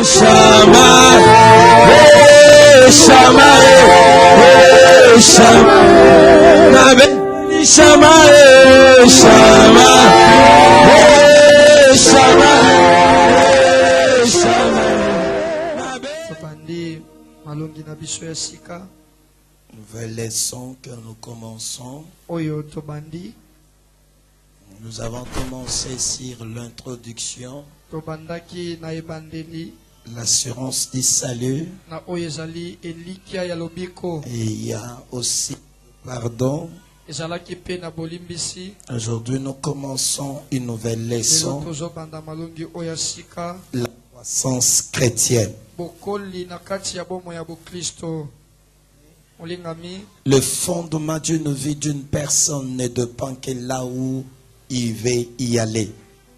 Shama, Shama, Shama, Nabe, Shama, Shama, Shama, Shama, Nabe. Malongi na biso ya sika. Nouvelle leçon que nous commençons. Oyo tobandi. Nous avons commencé sur l'introduction. Tobandaki na ebandeli. L'assurance du salut. Na oyezali elikia ya lobiko. Et il y a aussi pardon. Ezalaki pe na bolimbisi. Aujourd'hui, nous commençons une nouvelle leçon. Tozobanda malongi oya sika. La croissance chrétienne. Bokoli na kati ya bomo ya Bokristo. Olingami. Le fondement d'une vie d'une personne ne dépend que là où il veut y aller.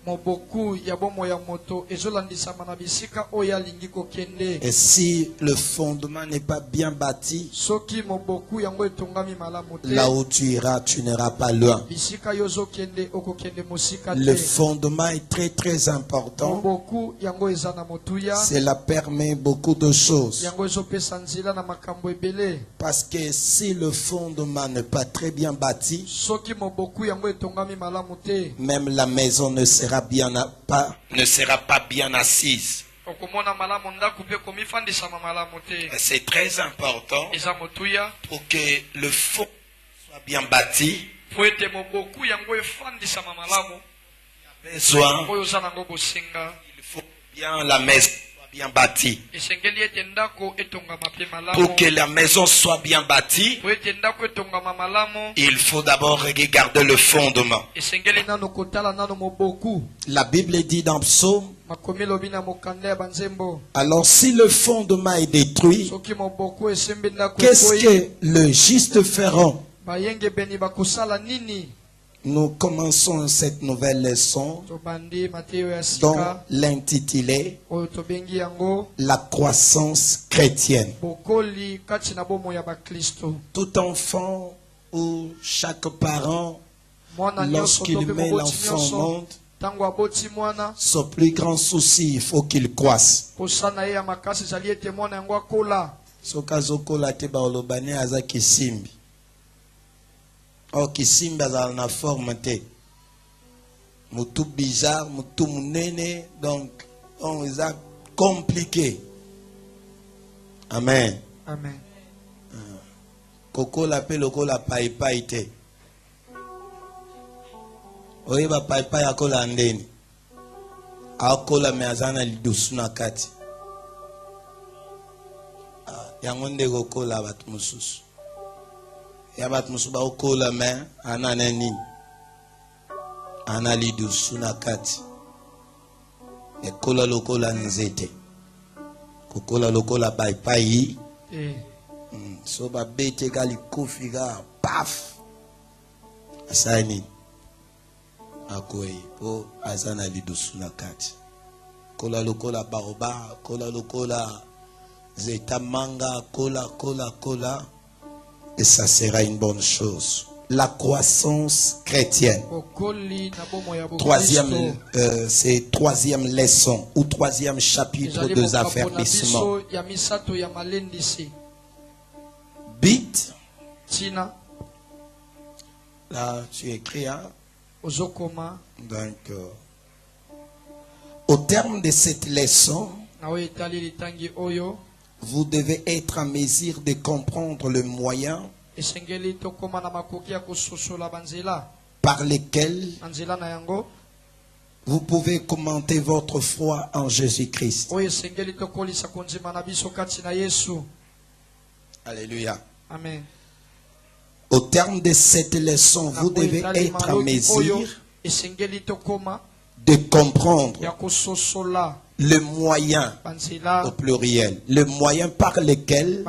Moboku ya bomo ya moto ezolandisa na bisika oya lingi kokende. Et si le fondement n'est pas bien bâti, Soki moboku yango etongami malamu te. là où tu iras, tu n'iras pas loin. Bisika yozo kende okokende musika te. Le fondement est très très important. Moboku yango eza na motuya. Cela permet beaucoup de choses. Yango ezopesa nzela na makambo ebele. Parce que si le fondement n'est pas très bien bâti, Soki moboku yango etongami malamu te. même la maison ne sera pas bien assise. Okomona malamu ndaku pe komifandisama malamu te. C'est très important Eza motuya. pour que le fond soit bien bâti. Po ete moboku yango efandisama malamu. Besoin, Oyo za nango bosinga. il faut bien la maison soit bien bâtie. Esengeli ete ndako etongama pe malamu. Pour que la maison soit bien bâtie, Po ete ndako etongama malamu. il faut d'abord regarder le fondement. Esengeli nano kotala nano moboku. La Bible dit dans Psaume, Makomi lobi na mokanda ya banzembo. alors si le fondement est détruit, Soki moboku esembi ndako qu'est-ce ekoi. que le juste feront? Bayenge beni bakosala nini? Nous commençons cette nouvelle leçon Tobandi Mateo ya dont sika. l'intitulé Oyo tobengi yango. La croissance chrétienne. Bokoli kati na bomo ya Bakristo. Tout enfant ou chaque parent, Mwana nyonso lorsqu'il tope met moboti l'enfant au nyonso. monde, Tango aboti mwana. son plus grand souci, il faut qu'il croisse. Posana ye ya makasi ezali ete mwana yango akola. Soki azokola te baolobani aza kisimbi. Or kisimbi azala na forme te. Mutu bizarre, mutu munene, donc on eza compliqué. Amen. Amen. Kokola pe lokola paipai te. Oyeba paipai akola ndeni. Akola me azana lidusu na kati. Yango nde kokola batu mususu. Ya batu mususu bakola me ana nini. Ana lidusu na kati. Ekola lokola nzete. Kokola lokola paipai. So ba bete gali kofi ga paf asani akoi po azana lidusu na kati kola lokola baoba kola lokola zeta manga kola et ça sera une bonne chose. La croissance chrétienne. Troisième, c'est troisième leçon ou troisième chapitre des affermissements. Bit. Tina. Là, tu écris, hein? Ozokoma. Donc, au terme de cette leçon, vous devez être en mesure de comprendre le moyen par lequel vous pouvez commenter votre foi en Jésus-Christ. Alléluia. Amen. Au terme de cette leçon, vous devez être en mesure de comprendre le moyen, au pluriel, le moyen par lequel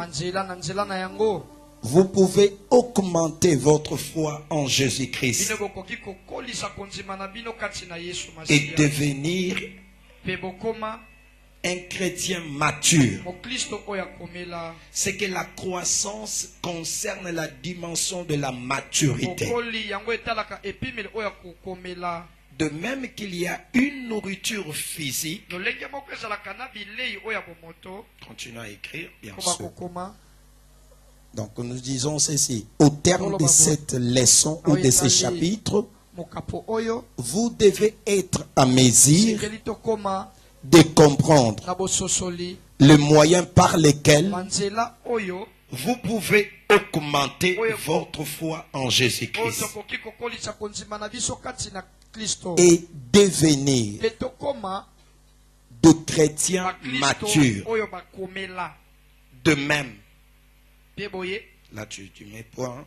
vous pouvez augmenter votre foi en Jésus-Christ et devenir un chrétien mature. C'est que la croissance concerne la dimension de la maturité. De même qu'il y a une nourriture physique, lolenge moko ezalaka na bilei oyo ya bomoto continue à écrire, bien koma sûr. kokoma. Donc nous disons ceci, au terme de cette leçon ou de ce chapitre, Mokapo oyo vous devez être à mesure sekeli tokoma de comprendre na bososoli le moyen par lequel banzela oyo vous pouvez augmenter votre foi en oyo Jésus-Christ tokoki kokolisa kondima na biso kati na Kristo et devenir pe tokoma de chrétiens bakristo matures. oyo bakomela De même, pe boye là tu mets point,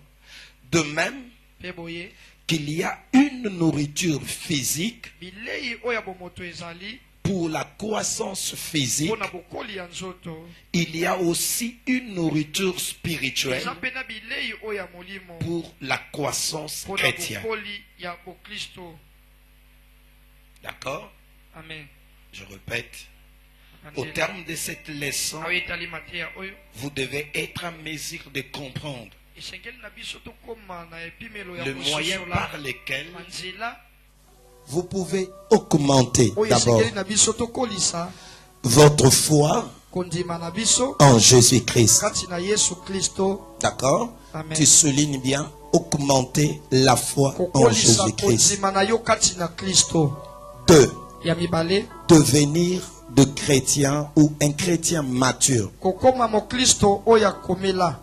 de même pe boye qu'il y a une nourriture physique bilei oyo ya bomoto ezali pour la croissance physique, mpona bokoli ya nzoto il y a aussi une nourriture spirituelle eza mpe na bilei oyo ya molimo pour la croissance mpona chrétienne. bokoli ya bokristo. D'accord? Amen. Je répète, au terme de cette leçon, ayo etali mateya oyo vous devez être en mesure de comprendre esengeli na biso tokóma na epimelo ya le moyen kososola par lequel banzela vous pouvez augmenter oyo d'abord esengeli na biso tokolisa votre foi kondima na biso en Jésus-Christ. kati na Yesu Kristo. D'accord? Amen. Tu soulignes bien, augmenter la foi en kokolisa Jésus-Christ. kondima na yo kati na Kristo. 2. Ya mibale Devenir de chrétien ou un chrétien mature. kokóma mokristo oyo akomela.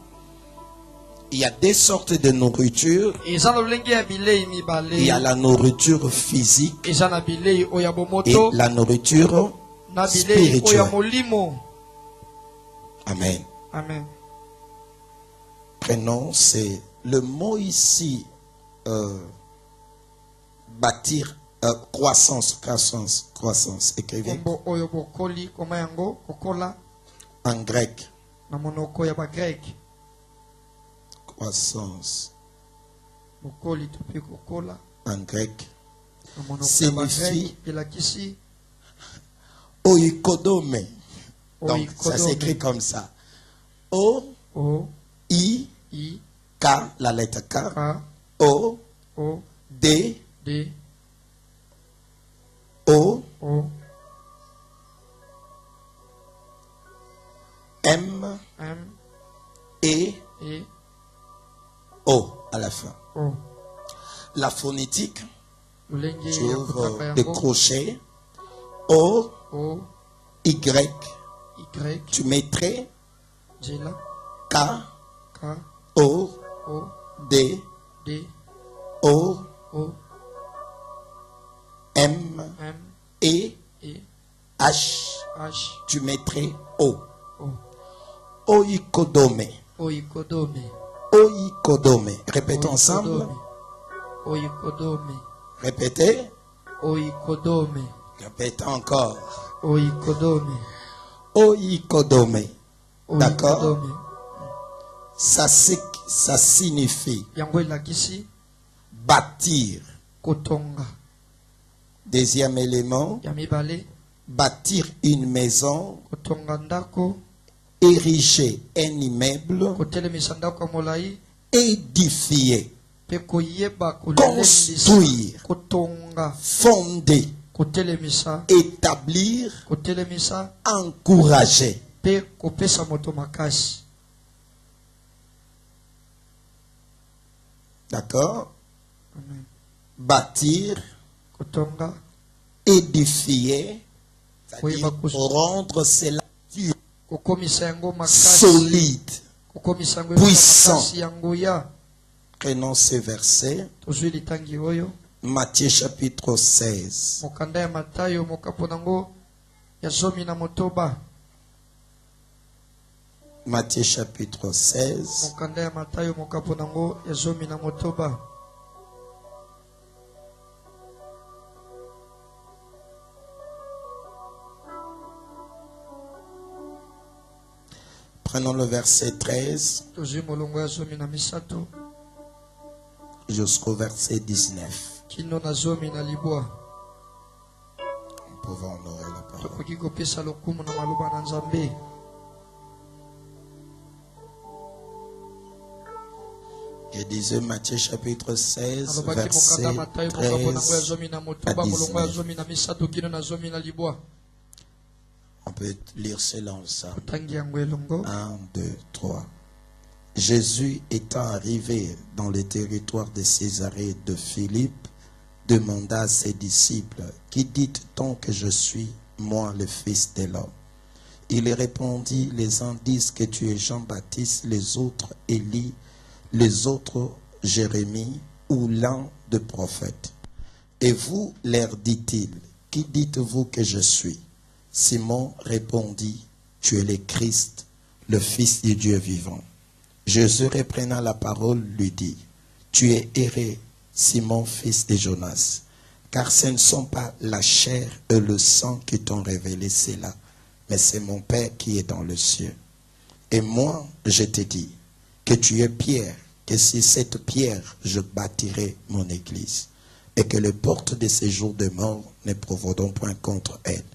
Il y a des sortes de nourriture. eza na lolenge ya bilei Il y mibale. a la nourriture physique eza na bilei oyo ya et bomoto la nourriture na bilei oyo ya spirituelle. molimo. Amen. Amen. Prenons, c'est le mot ici, bâtir, croissance. Écrivez kombo oyo bokoli koma yango kokola en grec. na monoko ya bagrek. Croissance bokoli to mpe kokola en grec na monoko ya signifie bagrek elakisi oikodome. Donc ça oikodome. s'écrit comme ça. O, O I, I K, la lettre K. K O, O D, D O, O M, M E, E O à la fin. O. La phonétique, lolenge tu ya ouvres kotanga le yango crochet. O, O Y, Y tu mettrais nzela K, K O, O D, D O, O M, M E, E H, H tu mettrais O. O. Oikodome. Oikodome. Oikodome. Répétons ensemble. Oikodome. Répétez. Oikodome. Répétez encore. Oikodome. Oikodome. D'accord. Oikodome. Ça signifie Yango elakisi bâtir. kotonga. Deuxième élément, Ya mibale bâtir une maison, kotonga ndako, ériger un immeuble, kotelemisa ndako ya molai, édifier, pe koyeba kolelisa, construire, kotonga, fonder, kotelemisa, établir, kotelemisa, encourager. pe kopesa moto makasi. D'accord? Amen. Bâtir, Kotonga, édifier, Oui, c'est-à-dire rendre cela kokomisa yango makasi, solide. kokomisa yango Puissant. makasi yango ya. Prenons ce verset, Tozwi litangi oyo, Matthieu chapitre 16. mokanda ya Matayo mokapo nango ya 19. Matthieu chapitre 16. Mokanda ya Matayo mokapo nango ya 19. Prenons le verset 13 Tozwi molongo ya 13 jusqu'au verset 19. kino na 10. Nous pouvons honorer la parole. Tokoki kopesa lokumu na maloba na Nzambe. Je disais Matthieu chapitre 16, alobaki verset mokanda Matayo mokabo nango ya 13 zomi na à motoba molongo ya 19. zomi na misato kino na zomi na libwa. On peut lire cela ensemble. Kotangi yango elongo. 1, 2, 3. Jésus étant arrivé dans le territoire de Césarée de Philippe, demanda à ses disciples, qui dit-on que je suis, moi, le Fils de l'homme? Il répondit, les uns disent que tu es Jean-Baptiste, les autres Élie, les autres Jérémie ou l'un des prophètes. Et vous, leur dit-il, qui dites-vous que je suis? Simon répondit, tu es le Christ, le Fils du Dieu vivant. Jésus reprenant la parole lui dit, tu es erré, Simon, fils de Jonas, car ce ne sont pas la chair et le sang qui t'ont révélé cela, mais c'est mon Père qui est dans le ciel. Et moi, je te dis que tu es Pierre, que sur cette pierre, je bâtirai mon église, et que les portes de ces jours de mort ne prévaudront point contre elle.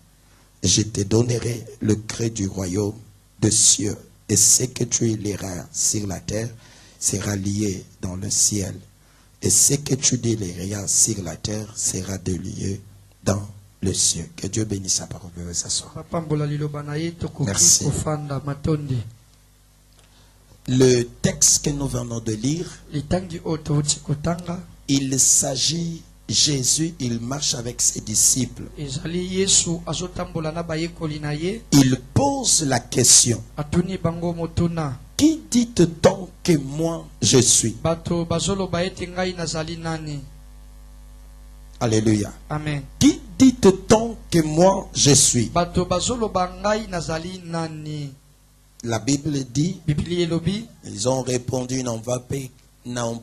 Je te donnerai le cret du royaume des cieux, et ce que tu liras sur la terre sera lié dans le ciel, et ce que tu déliras sur la terre sera délié dans le ciel. Que Dieu bénisse sa parole. Veuillez s'asseoir. Merci. Le texte que nous venons de lire, il s'agit, Jésus, il marche avec ses disciples. Il pose la question, qui dit-on que moi je suis? Alléluia. Amen. Qui dit-on que moi je suis? La Bible dit, ils ont répondu, n'ont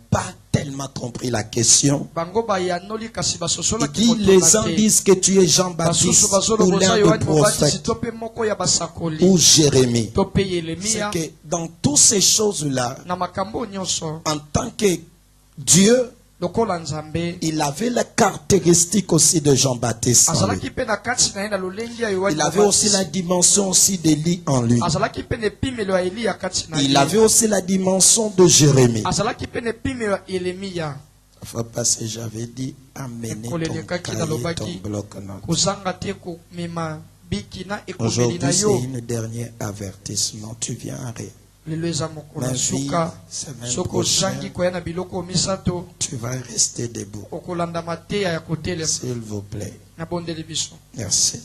pas tellement compris la question. Il dit, les uns disent que tu es Jean-Baptiste ou l'un des prophètes ou Jérémie. C'est que dans toutes ces choses-là, en tant que Dieu, il avait la caractéristique aussi de Jean-Baptiste en lui. Il avait aussi la dimension aussi d'Élie en lui. Il avait aussi la dimension de Jérémie. La fois passée, j'avais dit, amenez ton cahier, ton bloc-notes. Aujourd'hui, c'est un dernier avertissement. Tu viens arrêter. Ma vie, semaine prochaine, tu vas rester debout. S'il vous plaît. Merci.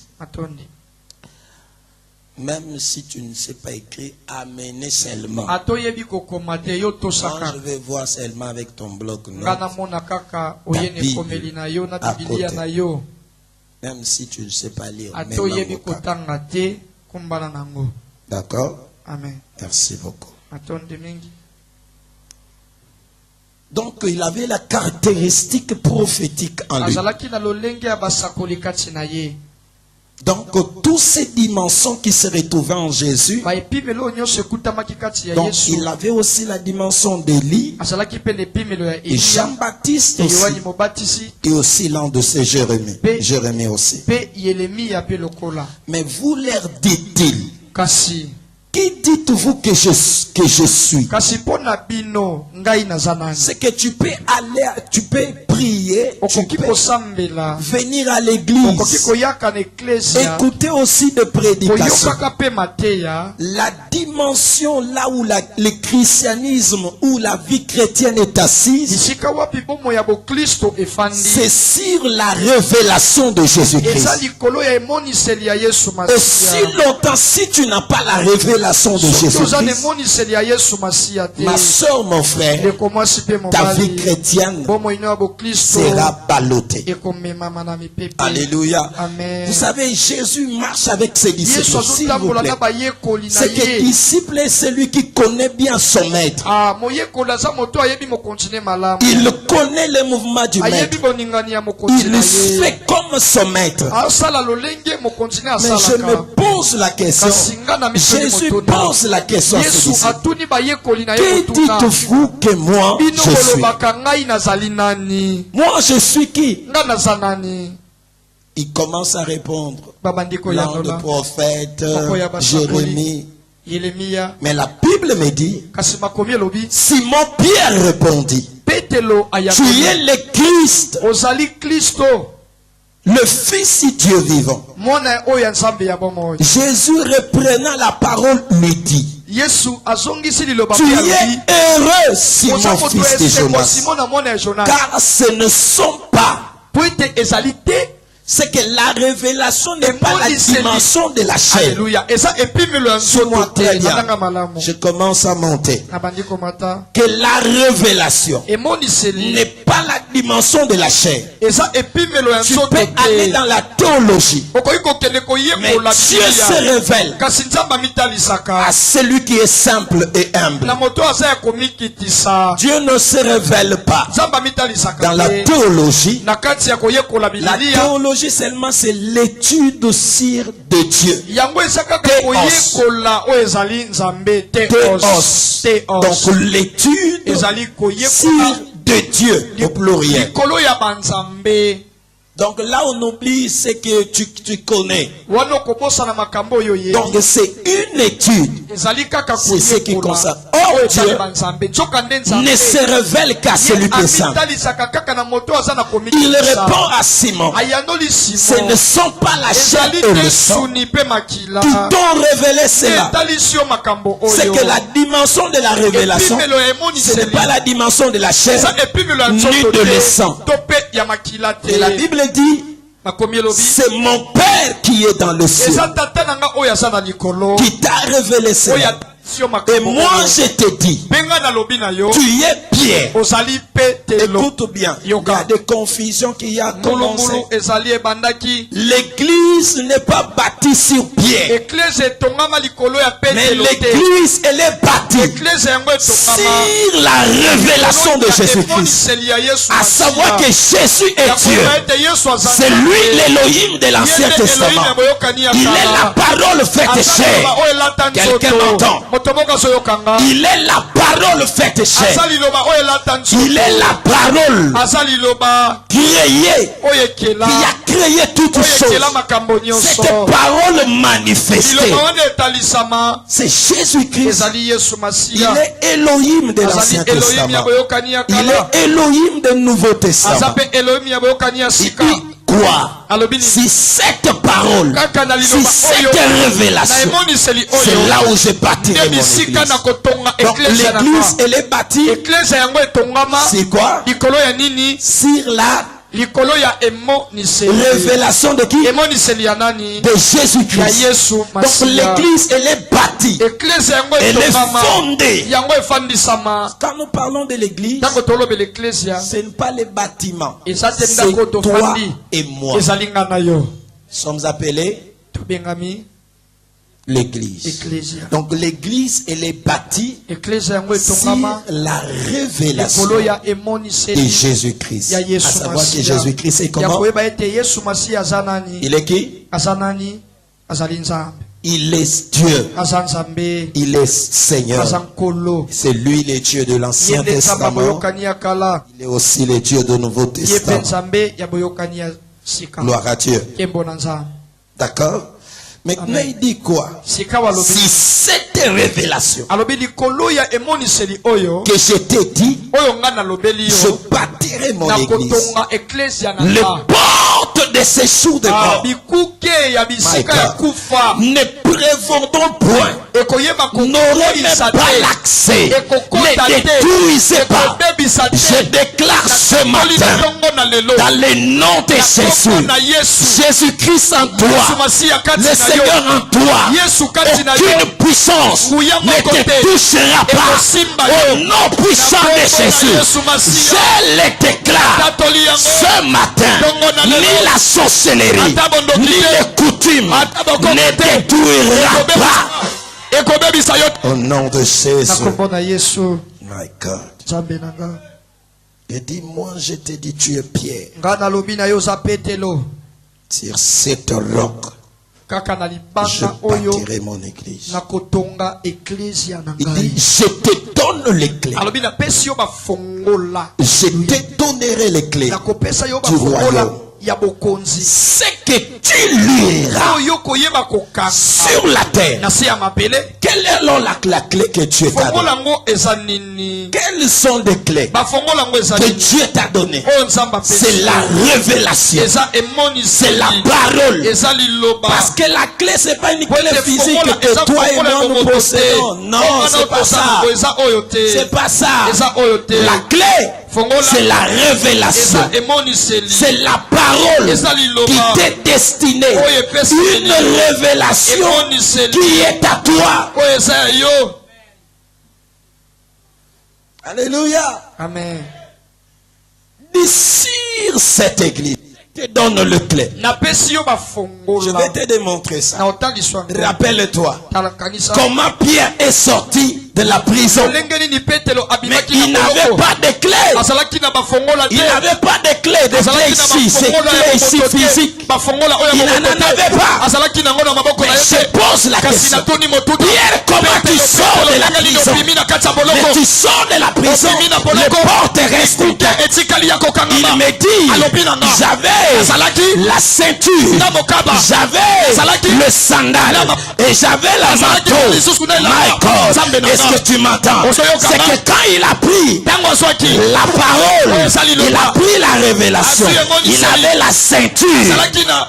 Même si tu ne sais pas écrire, amenez seulement. Moi, je vais voir seulement avec ton bloc-notes. Ta Bible à côté. Même si tu ne sais pas lire. D'accord? Amen. Merci beaucoup. Donc, il avait la caractéristique prophétique en lui. Donc, toutes ces dimensions qui se retrouvaient en Jésus, donc il avait aussi la dimension d'Élie, et Jean-Baptiste aussi, et aussi l'un de ces Jérémie. Jérémie aussi. Mais vous leur dites-il, qui dites-vous que je suis? C'est que tu peux aller, tu peux prier, tu peux venir à l'église, écouter aussi des prédications. La dimension là où le christianisme, où la vie chrétienne est assise, c'est sur la révélation de Jésus-Christ. Et si longtemps, si tu n'as pas la révélation de Jésus-Christ, ma soeur, mon frère, ta vie chrétienne sera ballottée. Alléluia. Amen. Vous savez, Jésus marche avec ses disciples. S'il vous plaît. C'est que disciple est celui qui connaît bien son maître. Il connaît le mouvement du maître. Il fait comme son maître. Mais je me pose la question. Jésus pose la question à ses disciples. Qui dites-vous que moi je suis? Moi je suis qui? Il commence à répondre. L'un des prophètes, Jérémie, Yeremia. Mais la Bible me dit, Kasi makomi elobi. Simon Pierre répondit, Petelo tu ayakomi. es le Christ, Ozali Kristo. le Fils du Dieu vivant. Mwana oyo ya Nzambe ya bomoi. Jésus reprenant la parole lui dit, Yesu azongisi liloba tu pe es alobi. heureux Simon Oza fils de moto Jonas, Simon na mwana ya Jonas. car ce ne sont pas, Po ete ezali te. c'est que la révélation n'est pas la dimension de la chair. Alléluia. Eza epimelo ya Suis-moi nzoto très te. bien. Natanga malamu. Je commence à monter. Nabandi komata. Que la révélation Emoniseli. n'est pas la dimension de la chair. Eza epimelo ya Tu nzoto peux aller te. dans la théologie, Okoki kokende mais koyekola Dieu se Biblia. révèle Kasi Nzambe amitalisaka. à celui qui est simple et humble. Na moto aza ya komikitisa. Dieu ne se révèle pas Nzambe amitalisaka dans la te. théologie. Na kati ya koyekola La Biblia. théologie seulement c'est l'étude aussi de Dieu. Yango eza kaka Theos. koyekola oyo ezali Nzambe Théos. Donc l'étude ezali sur koyekola de Dieu au pluriel. likolo ya banzambe. Donc là on oublie ce que tu connais. Wana okobosana makambo oyo ye. Donc c'est une étude. Ezali kaka C'est ce qui koyekola. concerne. Or Oyo Dieu ezali banzambe. Nzoka nde Nzambe. ne se révèle qu'à celui qui est simple. amitalisaka kaka na moto aza na Il komikisa. répond à Simon, Ayanoli ce Simon. ne sont pas la chair Ezali et le te sang suni pe makila. qui t'ont révélé cela. Etalisi yo makambo C'est oyo. que la dimension de la révélation, Epimelo ya ce n'est emoniseli. pas la dimension de la chair Eza epimelo ya ni nzoto de le te. sang. To pe ya makila te. Et la Bible dit, Makomi elobi. c'est mon Père qui est dans le ciel Eza tata nanga oyo aza na likolo. qui t'a révélé Oyo cela. atalisi yo Et makambo moi oyo. je te dis, Benga na lobi na yo. tu es Pierre. Ozali Petelo. Écoute bien, il y Yoka. a des confusions qui a commencé. Mulumulu ezali ebandaki. L'église n'est pas bâtie sur Pierre, Eklese etongama likolo ya mais Petelo te. l'église elle est bâtie Eklese yango etongama. sur la révélation de Jésus-Christ. Emoniseli ya Yesu À savoir que Masiya. Jésus est Ya Dieu. koyeba ete Yesu aza C'est Nzambe. lui l'Élohim de l'Ancien Ye nde Elohim Testament. ya boyokani ya Il est kala. la parole faite Aza liloba chair. oyo elata Quelqu'un nzoto. m'entend? Moto moko azoyokanga. Il est la parole faite Aza chair. liloba oyo elata nzoto. Il est la parole Aza liloba créée oyo ekela. qui a créé toutes Oyo choses. ekela makambo nyonso. Cette parole manifestée, Liloba wana etalisama. c'est Jésus-Christ. Ezali Yesu Il Masiya. est Elohim de Azali l'Ancien Elohim ya Testament. boyokani ya Il kala. est Elohim du Nouveau Aza Testament. pe Elohim ya boyokani ya Il sika. dit quoi? Alobi ni. Si cette parole, Kaka na si liloba cette oyo. Na révélation, emoniseli c'est oyo. là où je bâtirai Nde mon bisika na église. kotonga Donc eklese na l'église, nga. elle est bâtie Eklese yango etongama. c'est quoi? Likolo ya nini? Sur la Likolo ya emoniseli. révélation de qui? Emoniseli ya nani? De Ya Jésus-Christ. Yesu Donc Masiya. l'église, elle est bâtie. Eklese yango Elle est etongama. fondée. Yango efandisama. Quand nous parlons de l'église, Ntango tolobela eklesia. ce n'est pas les bâtiments. Eza te C'est ndako toi tofandi. et moi. Ezali nga na yo. Nous sommes appelés Tobengami l'église. eklesia. Donc l'église, elle est bâtie Eklesia yango sur etongama. la révélation Likolo ya de emoniseli. Jésus-Christ. Ya À Yesu savoir que Masiya. Jésus-Christ est Ya comment? koyeba ete Yesu Masiya aza nani? Il est qui? Aza nani? Azali Nzambe. Il est Dieu. Aza Nzambe. Il est Seigneur. Aza nkolo. C'est lui le Dieu de l'Ancien Ye nde Nzambe ya Testament. boyokani ya kala. Il est aussi le Dieu du Nouveau Ye mpe Testament. Nzambe ya boyokani ya sika. Gloire à Dieu. Nkembo na Nzambe. D'accord? Maintenant, Amen. il dit quoi? Sika walobi. Si cette révélation Alobi likolo ya emoniseli oyo. que je t'ai dit, Oyo nga nalobeli je yo. bâtirai mon Na église. kotonga eklesia na Les nga. portes de ces jours de mort Bikuke ya bisika ya kufa. ne prévaudront point. Ekoyeba N'aurez même kokolisa pas te. l'accès. Ekokota Ne te. détruisez pas. Ekobebisa te. Je déclare ce matin, Tongo na lelo. dans le nom de Jésus, Na Yesu. Jésus-Christ en Yesu toi, Masiya kati le na yo. Seigneur en toi, Yesu kati na yo. aucune puissance Nguya ne moko te te. touchera pas. Ekosimba Au yo. nom puissant Na de kombo na Jésus, Yesu Masiya. je le déclare Tatoli yango. ce matin, Tongo na lelo. ni la sorcellerie, Ata bondoki ni te. les coutumes Ata bokoko ne te. détruira pas. Ekobebisa yo. Au nom de Na Jésus, kombo na Yesu. my God. Nzambe na nga. Et dis-moi, je te dis, tu es Pierre. Nga nalobi na yo oza Petelo. Sur cette roc, Kaka na je libanga oyo. bâtirai mon église. Na kotonga eklesia na Il ngai. dit, je te donne les clés. Alobi napesi yo bafongola. Je te donnerai les clés. Nakopesa yo Du bafongola royaume. ya bokonzi. Ce que tu liras Oyo koyeba kokanga sur la terre, na se ya mabele. que Quelle est alors la clé que Dieu t'a donnée? Quelles sont les clés que Dieu t'a données? C'est la révélation. C'est la parole. Parce que la clé, c'est pas une clé physique que toi et moi nous possédons. Non, c'est pas ça. C'est pas ça. La clé, c'est la révélation. C'est la parole qui t'est destinée. Une révélation qui est à toi. Alléluia. Amen. D'ici cette église, je te donne le clé. Je vais te démontrer ça. Rappelle-toi comment Pierre est sorti de la prison. Mais il n'avait pas de clé. Il n'avait pas de clé. De clé ici, c'est clé ici physique. Il n'en avait pas. Mais je pose la question. Pierre, comment tu sors de la prison? Mais tu sors de la prison, les portes restent ouvertes. Il me dit, j'avais la ceinture, j'avais le sandal et j'avais la manteau. My God, est-ce que tu m'entends? C'est que quand il a pris la parole, il a pris la révélation, il avait la ceinture,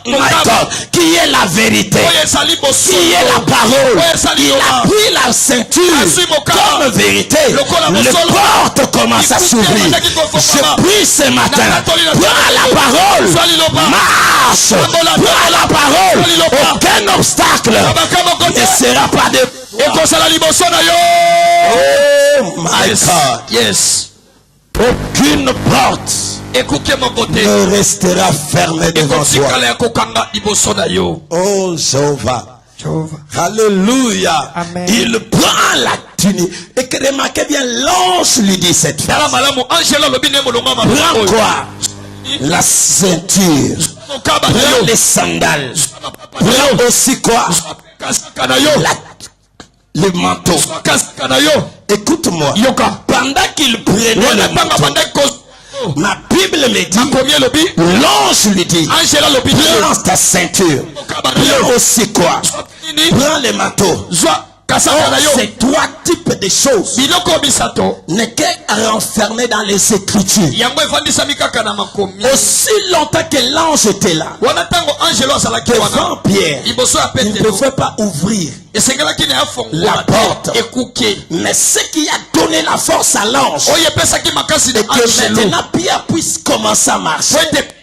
my God, qui est la vérité, qui est la parole. Il a pris la ceinture comme vérité. Les portes commencent à s'ouvrir. Je prie ce matin, prends la parole, marche, prends la parole. Aucun obstacle ne sera pas de... Oh my God. Yes. Aucune porte ne restera fermée devant toi. Oh Jéhovah. Alléluia. Amen. Il prend la tunique. Et que remarquez bien, l'ange lui dit cette phrase. Prends quoi? La ceinture. Prends les sandales. Prends aussi quoi? Le manteau. Écoute-moi. Pendant qu'il prenait le manteau, ma Bible me dit, l'ange lui dit, prends ta ceinture. Prends aussi quoi? Prends le manteau. Ces trois types de choses n'est qu'enfermé dans les Écritures. Aussi longtemps que l'ange était là, devant Pierre, il ne pouvait pas ouvrir la porte. Mais ce qui a donné la force à l'ange, et que maintenant Pierre puisse commencer à marcher,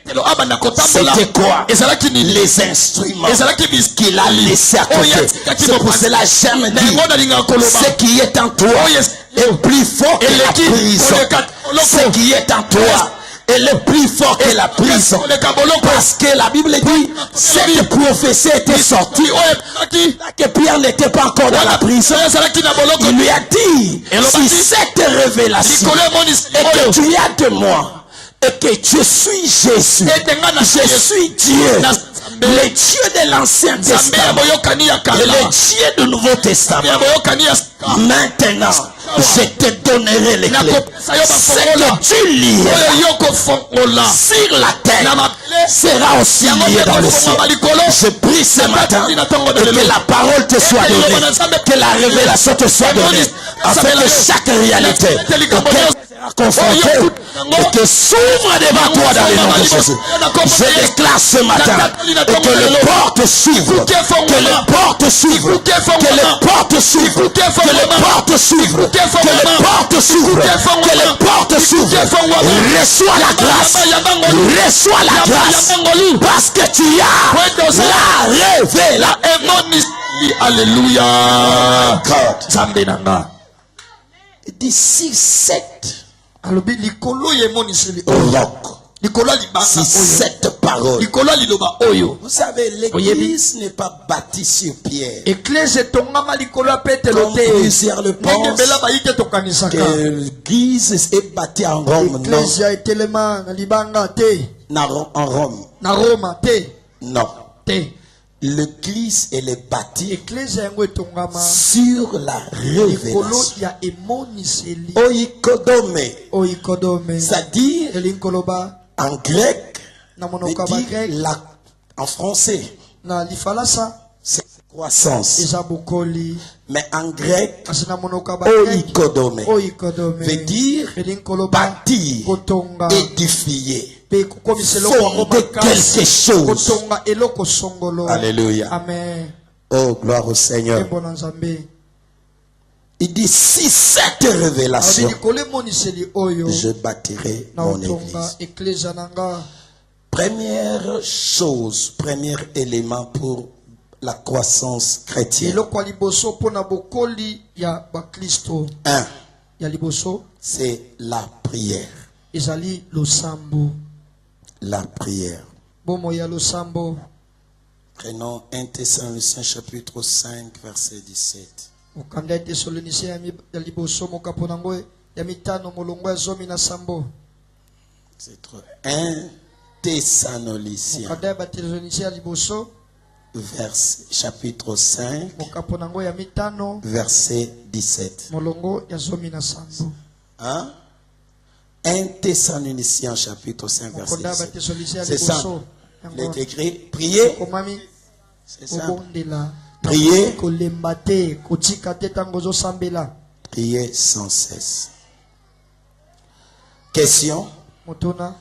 c'était quoi? Les instruments qu'il a laissés à côté. C'est pour cela que j'aime dire, ce qui est en toi est plus fort que la prison. Ce qui est en toi est plus fort que la prison. Parce que la Bible dit, cette prophétie était sortie que Pierre n'était pas encore dans la prison. Il lui a dit, si cette révélation et que tu as de moi, et que je suis Jésus, je suis Dieu, le Dieu de l'Ancien Testament et le Dieu du Nouveau Testament. Maintenant, je te donnerai les clés. Ce que tu liras sur la terre sera aussi lié dans le ciel. Je prie ce matin que la parole te soit donnée, que la révélation te soit donnée, afin que chaque réalité sera confrontée et que s'ouvre devant toi dans le nom de Jésus. Je déclare ce matin que les portes s'ouvrent, que les portes s'ouvrent, que les portes s'ouvrent, que les portes s'ouvrent, que les portes s'ouvrent, que les portes s'ouvrent. Reçois la grâce, reçois la grâce, parce que tu as la révélation. Alléluia. D'ici 7 si cette parole. Vous savez, l'église n'est pas bâtie sur pierre. Comme plusieurs le pensent, que l'église est bâtie en Rome. Non. En Rome. Non. L'église elle est bâtie sur la révélation. Oikodome. C'est-à-dire en grec, en français, c'est croissance. eza bokoli. Mais en grec, Kasi na monoko ya Bagreki, oikodome oikodome veut dire elingi koloba bâtir, kotonga édifier, pe kokomisa eloko yango fonder makasi, quelque chose. kotonga eloko songolo. Alléluia. Amen. Oh, gloire au Seigneur. Embo na Nzambe. Il dit, si cette révélation, Abidi kolemoniseli oyo je bâtirai na mon otonga église. eklesia nanga. Première chose, premier élément pour la croissance chrétienne. Eloko ya liboso mpona bokoli ya bakristo 1. ya liboso C'est la prière. ezali losambo. La prière. Bomo ya losambo. Prenons 1 Thessaloniciens chapitre 5 verset 17. Okanda ya Thessaloniciens ya liboso mokapo nango ya mitano molongo ya zomi na sambo. C'est trop. 1 Thessaloniciens Okanda ya Thessaloniciens ya liboso chapitre 5 mokapo nango ya mitano verset 17. molongo ya zomi na sambo. Hein? 1 Thessaloniciens chapitre 5 verset Okanda ya 17. Thessaloniciens ya C'est ça. liboso. Il est écrit, priez. Komami C'est ça. obondela. Priez. Kolemba te, kotika te tango zosambela. Priez sans cesse. Question. Motona.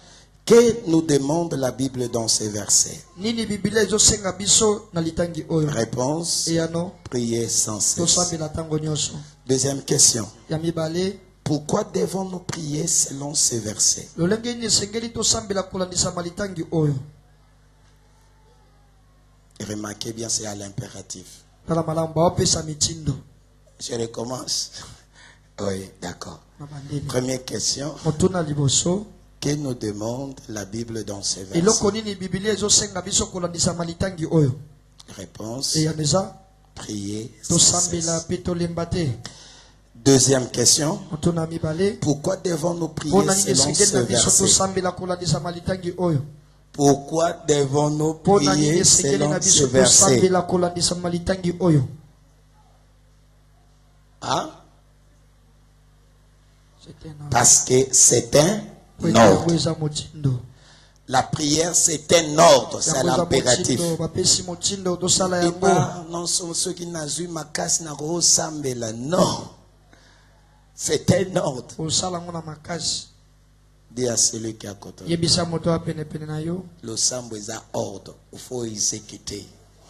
Que nous demande la Bible dans ces versets? Nini Biblia ezosenga biso na litangi oyo? Réponse. Eyano Priez sans cesse. tosambela tango nyonso. Deuxième question. Ya mibale, Pourquoi devons-nous prier selon ces versets? lolenge nini esengeli tosambela kolandisa malitangi oyo? Remarquez bien, c'est à l'impératif. Tala malamu baopesa mitindo Je recommence. Oui, d'accord. na bandeli. Première question. Motuna liboso, Que nous demande la Bible dans ces eloko versets? nini Biblia ezosenga biso kolandisa malitangi oyo? Réponse. Eyano eza Prier sans tosambela cesse. pe tolemba te. Deuxième question. Motuna mibale, Pourquoi devons-nous prier mpona nini selon esengeli ce na biso verset? tosambela kolandisa malitangi oyo? Pourquoi devons-nous Mpona nini prier esengeli selon na ce biso verset? tosambela kolandisa malitangi oyo? Hein? C'était un Parce que c'est un ordre. ordre. Eza motindo. La prière, c'est un ordre, c'est à Yango eza l'impératif. motindo, bapesi motindo tosala Et yango. pas, non, ceux qui n'ont eu ma casse n'a pas. Non. C'est un ordre. Osala yango na makasi. Dis à celui qui est à côté. Yebisa moto ya pene pene na yo. Le sambo est à ordre. Il faut exécuter.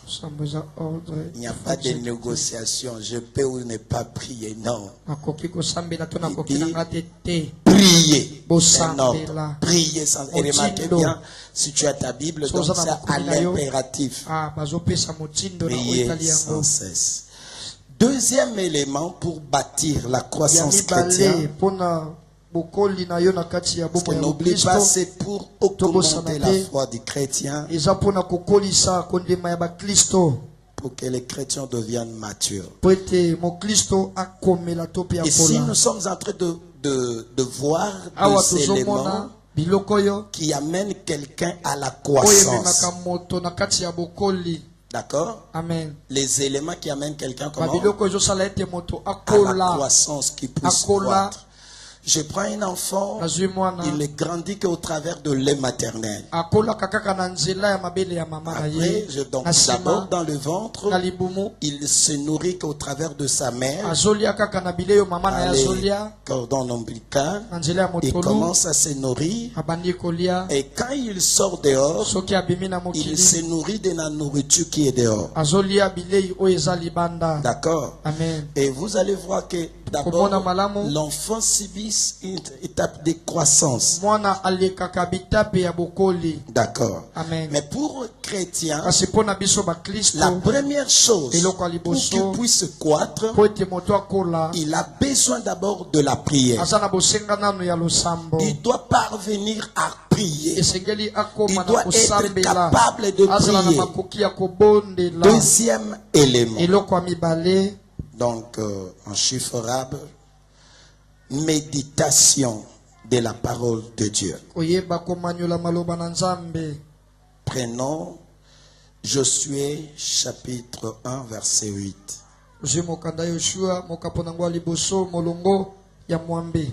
Sambo eza ordre. Il n'y a pas de négociation. Je peux ou ne pas prier. Non. Nakoki kosambela to Il nakoki dit, na ngate te. Prier. Bosambela. Un ordre. Prier sans. Et remarquez bien, si tu as ta Bible, donc c'est à l'impératif. Ah, bazopesa motindo na Prier oitali sans yango. cesse. Deuxième élément pour bâtir la Ya croissance mibale chrétienne. pona bokoli na yo na kati ya Parce que bomo ya n'oublie pas, Kristo. c'est pour augmenter la foi du chrétien, Eza pona kokolisa kondema ya bakristo. pour que les chrétiens deviennent matures. Po ete mokristo akomela to pe Ici, akola. nous sommes en train de voir Awa des éléments tozomona biloko oyo qui amènent quelqu'un à la oyo croissance. ememaka moto na kati ya bokoli. D'accord? Amen. Les éléments qui amènent quelqu'un comment? Babiloko ezosala ete moto À la akola. croissance qui puisse Akola. croître. Je prends un enfant, Nazwi mwana il ne grandit qu'au travers de lait maternel. akolaka kaka na nzela ya mabele ya mama na Après, ye. donc Na d'abord nsima dans le ventre, na libumu il se nourrit qu'au travers de sa mère. azolia kaka na bile oyo mama na ye Allez, azolia cordon ombilical. na nzela ya Il motolu. commence à se nourrir. Abandi kolia. Et quand il sort dehors, Soki abimi na il mokili se nourrit de la nourriture qui est dehors. azolia bilei oyo eza libanda. D'accord? Amen. Et vous allez voir que Komona d'abord, malamu. l'enfant subit une étape de croissance. Mwana alekaka bitape ya bokoli. D'accord? Amen. Mais pour chrétien, Kasi mpona biso bakristo la première chose, Eloko ya pour liboso. qu'il puisse croître, po ete moto akola il a besoin d'abord de la prière. aza na bosenga nano ya losambo. Il doit parvenir à prier. Esengeli akoma Il na doit être kosambela capable de azala na prier. makoki ya kobondela. Deuxième élément, Eloko ya mibale donc en chiffrable, méditation de la parole de Dieu. koyeba komanyola maloba na Nzambe. Prenons Josué chapitre 1 verset 8. Ozwi mokanda Yoshua mokapo nango ya liboso molongo ya mwambe.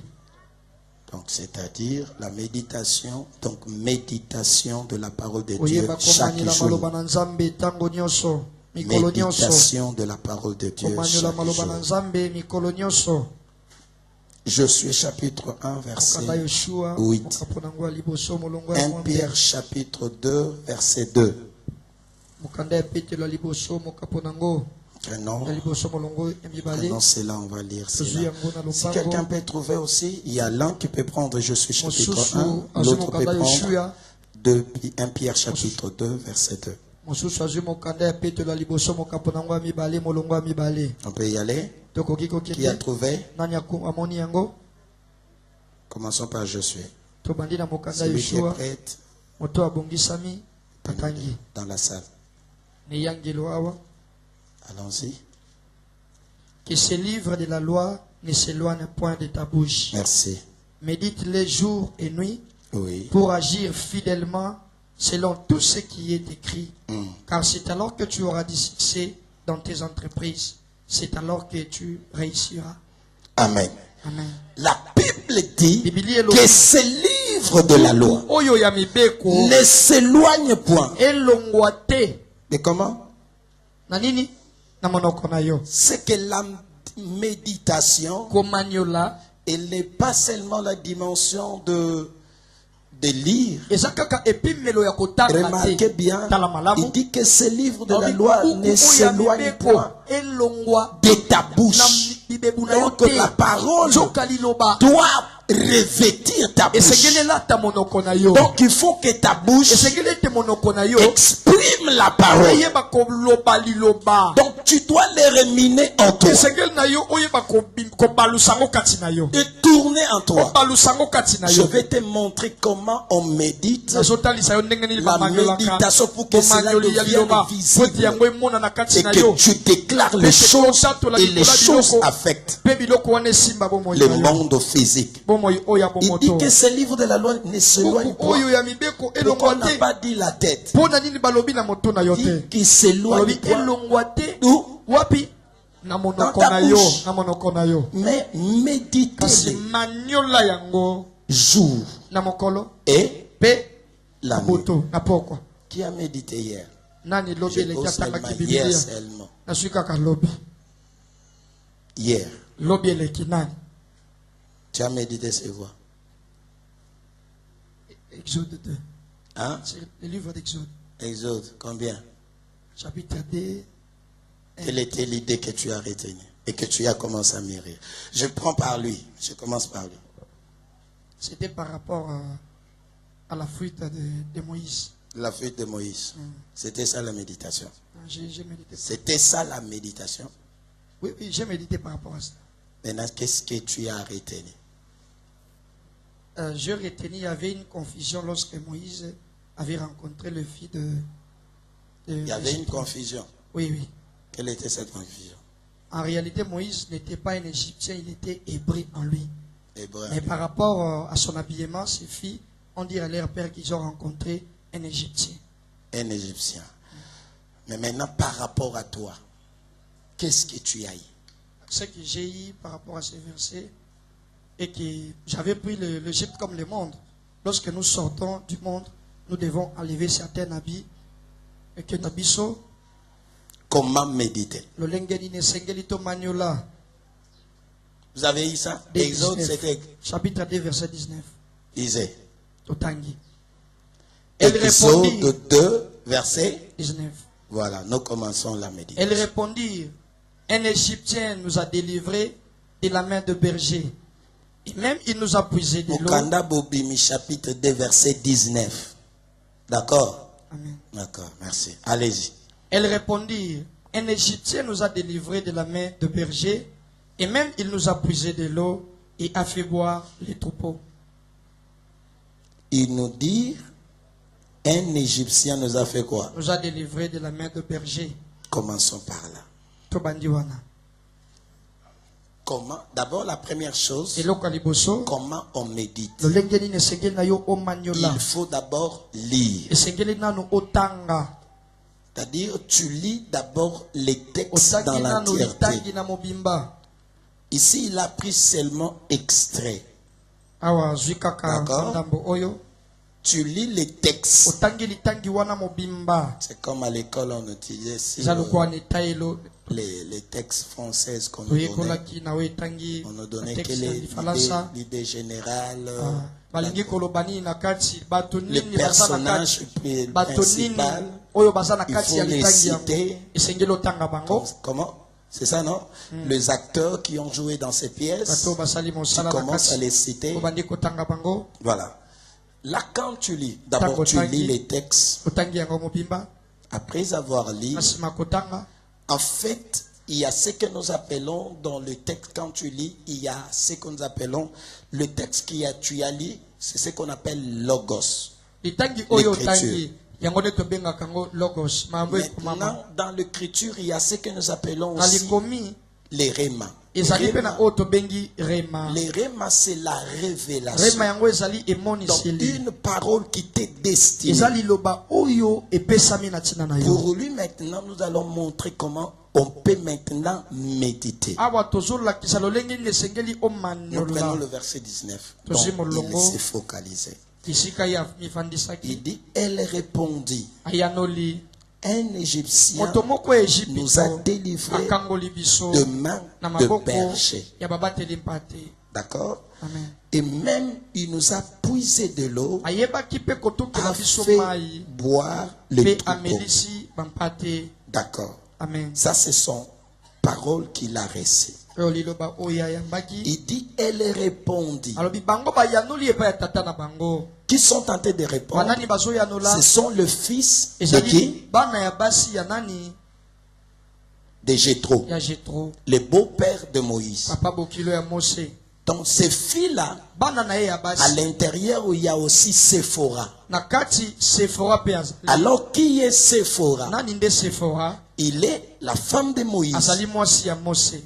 Donc c'est-à-dire la méditation, donc méditation de la parole de Dieu Koyeba chaque komanyola jour. maloba na Nzambe tango nyonso. mikolo nyonso Méditation de la parole de Dieu komanyola chaque maloba na jour. nzambe mikolo nyonso. Josué chapitre 1 Mokanda verset Yoshua 8. mokapo na ngo ya liboso molongo ya 1 mwambe. Pierre chapitre 2 verset 2. Mokanda ya petelo ya liboso mokapo na ngo Prenons, ya liboso molongo ya mibale. prenons cela, on va lire Tozwi cela. yango na Si quelqu'un lopango. peut trouver aussi, il y a l'un qui peut prendre Josué chapitre Mosusu 1, azwi l'autre peut mokanda prendre Yoshua. 1 Pierre chapitre 2 verset 2. Mosusu azwi mokanda ya petelo ya liboso mokapo na ngo ya mibale molongo ya mibale. On peut y aller. Tokoki Qui a kokende. trouvé? Nani amoni yango? Commençons par Josué. Tobandi na mokanda Celui qui est Yoshua. prêt Moto abongisami atangi. dans la salle. Ne yangelo awa. Allons-y. Que ce livre de la loi ne s'éloigne point de ta bouche. Merci. Médite-les jour et nuit Oui. pour agir fidèlement selon tout ce qui est écrit. Car c'est alors que tu auras du succès dans tes entreprises. C'est alors que tu réussiras. Amen. Amen. La Bible dit Biblia que ce livre de la loi Oyo ya mibeko ne s'éloigne point. elongwa te. Mais comment? Na nini? Na monoko na yo. C'est que la méditation, Komanyola elle n'est pas seulement la dimension de lire. eza kaka epimelo ya kotanga Remarquez te. bien, Tala malamu. il dit que ce livre de la loi ne s'éloigne point elongwa de ta bouche. na bibebu na yo Donc te. la parole Nzoka liloba doit revêtir ta bouche. esengeli lata monoko na yo. Donc il faut que ta bouche Esengeli ete monoko na yo exprime la parole. oyeba koloba liloba. Donc tu dois les reminer en toi Esengeli na yo oyeba kobalusa ngo kati na yo. et tourner en toi. Kobalusa ngo kati na Je yo. vais te montrer comment on médite Nazotalisa yo ndenge nini la bamanyolaka. méditation pour que cela Komanyoli ya devienne liloba poti yango visible emona na kati et na yo. que tu déclares les choses et les choses affectent Pe biloko wana esimba bomoi le na yo. monde physique. Bomoi oya Il dit bomoto. que ce livre de la loi ne s'éloigne Buku oyo pas. ya mibeko Pourquoi elongwa on n'a te. pas dit la tête? Pona nini balobi na moto na yo Il te. dit qu'il s'éloigne Balobi pas. elongwa te. Où? Wapi? Na monoko Dans ta na yo. bouche. Na monoko na yo. Mais Kasi méditez manyola yango jour na mokolo et pe la nuit. moto na pokwa. Qui a médité hier? Nani lobi Je eleki pose atanga seulement ki hier Biblia. seulement. Nasui kaka lobi. Hier. Lobi eleki nani? Tu as médité ces voix. Exode 2. Hein? C'est le livre d'Exode. Exode, combien? Chapitre 2. Quelle était l'idée que tu as retenue et que tu as commencé à mûrir? Je prends par lui. Je commence par lui. C'était par rapport à la fuite de Moïse. La fuite de Moïse. C'était ça la méditation. J'ai médité. C'était ça la méditation. Oui, j'ai médité par rapport à ça. Maintenant, qu'est-ce que tu as retenu? J'ai retenu, il y avait une confusion lorsque Moïse avait rencontré le fils de Il y avait une l'Égypte. confusion. Oui, oui. Quelle était cette confusion? En réalité, Moïse n'était pas un Égyptien, il était hébreu en lui. Hébreu. Mais par rapport à son habillement, ses filles ont dit à leur père qu'ils ont rencontré un Égyptien. Un Égyptien. Mais maintenant, par rapport à toi, qu'est-ce que tu as eu? Ce que j'ai eu par rapport à ces versets est que j'avais pris l'Égypte comme le monde. Lorsque nous sortons du monde, nous devons enlever certains habits et que Nabiso, Comment méditer? le lengeni ne sengeli to maniola. Vous avez eu ça? 19. Exode, c'était Chapitre 2, verset 19. Isée. Totangi. Elle Exode répondit, 2, verset. 19. Voilà, nous commençons la méditation. Elle répondit, un Égyptien nous a délivrés de la main de berger. Et même il nous a puisé de l'eau. Okanda Bobimi, chapitre 2, verset 19. D'accord? Amen. D'accord, merci. Allez-y. Elle répondit, un Égyptien nous a délivrés de la main de berger. Et même il nous a puisé de l'eau et a fait boire les troupeaux. Il nous dit, un Égyptien nous a fait quoi? Nous a délivrés de la main de berger. Commençons par là. Tobandiwana. Comment? D'abord, la première chose, Eloko liboso. comment on médite? Le lengeni ne sengeli na yo o maniola. Il faut d'abord lire. Esengeli nanu otanga. C'est-à-dire, tu lis d'abord les textes dans Otangi nanu l'entièreté. litangi na mobimba. Ici, il a pris seulement extrait. Awa zui kaka D'accord. ndambo oyo. tu lis les textes. otangi litangi wana mobimba C'est comme à l'école on utilisait eza lokola na etaelo les textes français qu'on nous donnait. toyekolaki na oyo etangi On ne donnait que batexte ya lifalansa l'idée générale, balingi koloba nini na kati bato le nini baza na personnage kati bato nini principal. oyo baza na Il kati faut ya les litangi yango citer. esengeli otanga bango Comment? C'est ça, non? Les acteurs qui ont joué dans ces pièces, bato basali tu mosala na commences à les kati citer. obandi kotanga bango Voilà. Là, quand tu lis, d'abord tu lis les textes. otangi yango mobimba Après avoir lu, na nsima kotanga en fait, il y a ce que nous appelons dans le texte, quand tu lis, il y a ce que nous appelons, le texte tu as lu, c'est ce qu'on appelle logos. litangi oyo otangi yango nde tobengaka yango logos mambo ekomama Maintenant, dans l'écriture, il y a ce que nous appelons na aussi likomi les rémas. ezali mpe na oyo tobengi rema Les rémas, c'est la révélation. rema yango ezali Donc, emoniseli une parole qui t'est destinée. eza liloba oyo epesami na ntina na yo Pour lui, maintenant, nous allons montrer comment on peut maintenant méditer. awa tozolakisa lolenge nini esengeli Nous prenons omanola le verset 19. Tosi Donc, molongo. il s'est focalisé. esika ya Il mifandisaki dit, elle répondit, ayanoli un Égyptien moto moko ya nous a Ejipito délivrés akangoli biso de main na de maboko berger. ya babateli mpate D'accord? amen Et même, il nous a puisé de l'eau, ayebaki mpe kotokela a biso fait mai boire le mpe troupeau. amelisi bampate D'accord. amen Ça, ce sont paroles qu'il a reçues. oyo liloba oyo ayambaki Il dit, elle répondit. alobi bango bayanoli epai ya tata na bango Qui sont tentés de répondre? banani bazoyanola Ce sont le fils de ezali qui? bana ya basi ya nani De Jéthro, ya jetro le beau-père de Moïse. papa bokilo ya mose Donc ces filles-là, bana na ye ya à basi l'intérieur, il y a aussi Séphora. na kati sefora mpe azali Alors qui est Séphora? nani nde sefora Il est la femme de Moïse. azali mwasi ya mose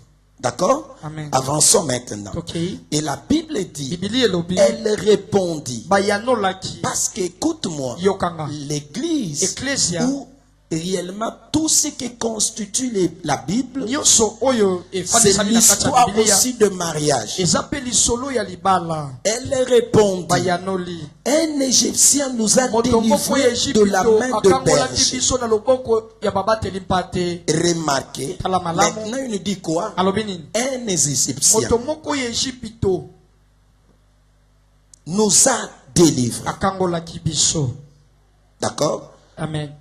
D'accord? amen Avançons maintenant. tokei Et la Bible dit, bibili elobi elle répondit. bayanolaki Parce que, écoute-moi, yokanga l'église Ecclesia. où réellement tout ce qui constitue la Bible, nyonso oyo c'est efandisami na kati ya l'histoire bibilia aussi de mariage. eza mpe lisolo ya libala Elle répondit, bayanoli un Égyptien nous a moto moko ya délivrés de la ejipito main de akangolaki berger. biso na loboko ya babateli mpate Remarquez, Tala malamu. maintenant il nous dit quoi? alobi nini Un Égyptien moto moko ya ejipito nous a délivrés. akangolaki biso D'accord? amen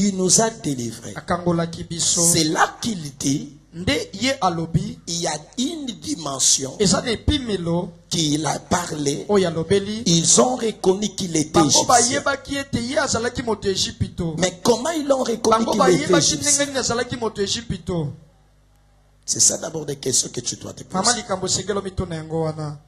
Il nous a délivrés. akangolaki biso C'est là qu'il dit, nde ye alobi il y a une dimension eza na epimelo qu'il a parlé. oyo alobeli Ils ont reconnu qu'il était bango égyptien. bayebaki ete ye azalaki moto ya ejipito Mais comment ils ont reconnu bango qu'il était bayebaki ndenge égyptien? nini azalaki moto ya ejipito C'est ça d'abord des questions que tu dois te mama poser. likambo esengeli mituna yango wana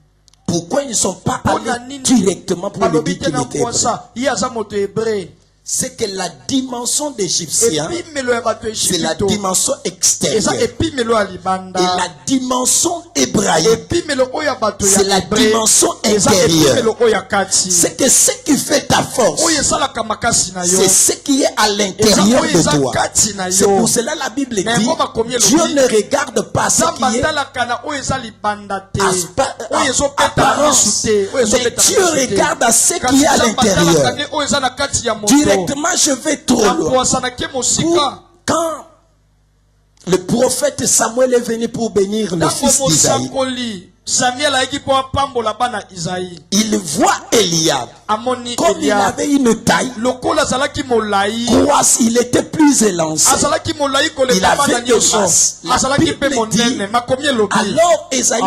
Pourquoi ils ne sont pas mpona allés nini directement pour lui balobi dire te qu'il na était hébreu? kwasa ye aza moto hébreu C'est que la dimension d'Égyptien, epimelo ya bato ya c'est la ejipito dimension eza extérieure. epimelo ya Et libanda la dimension hébraïque, epimelo oyo ya bato c'est la ya hébreu dimension eza intérieure. epimelo oyo ya kati C'est que ce qui fait ta force, oyo esalaka makasi na yo c'est ce qui est à l'intérieur oyo de eza toi. kati na C'est yo pour cela la Bible dit, Mais yango makomi elobi, Dieu ne regarde pas ce nzambe qui est atalaka na oyo eza libanda te aspa- oyo ezopetana apparence. misu te oyo Mais ezopetana Dieu misu te. regarde à ce Kasi qui est à nzambe atalaka l'intérieur. nde oyo eza na kati ya moto Directement, je vais trop loin. apuasanake mosika Quand le prophète Samuel est venu pour bénir le ntango fils d'Isaïe, mosakoli samuel ayaki mpo apambola bana isaïe il voit Eliab. amoni Comme il elia avait une taille, lokola azalaki molai croisse, il était plus élancé. azalaki molai Il koleka avait bana de nyonso masse. La azalaki mpe Bible dit, monene makomi elobi Alors Esaïe,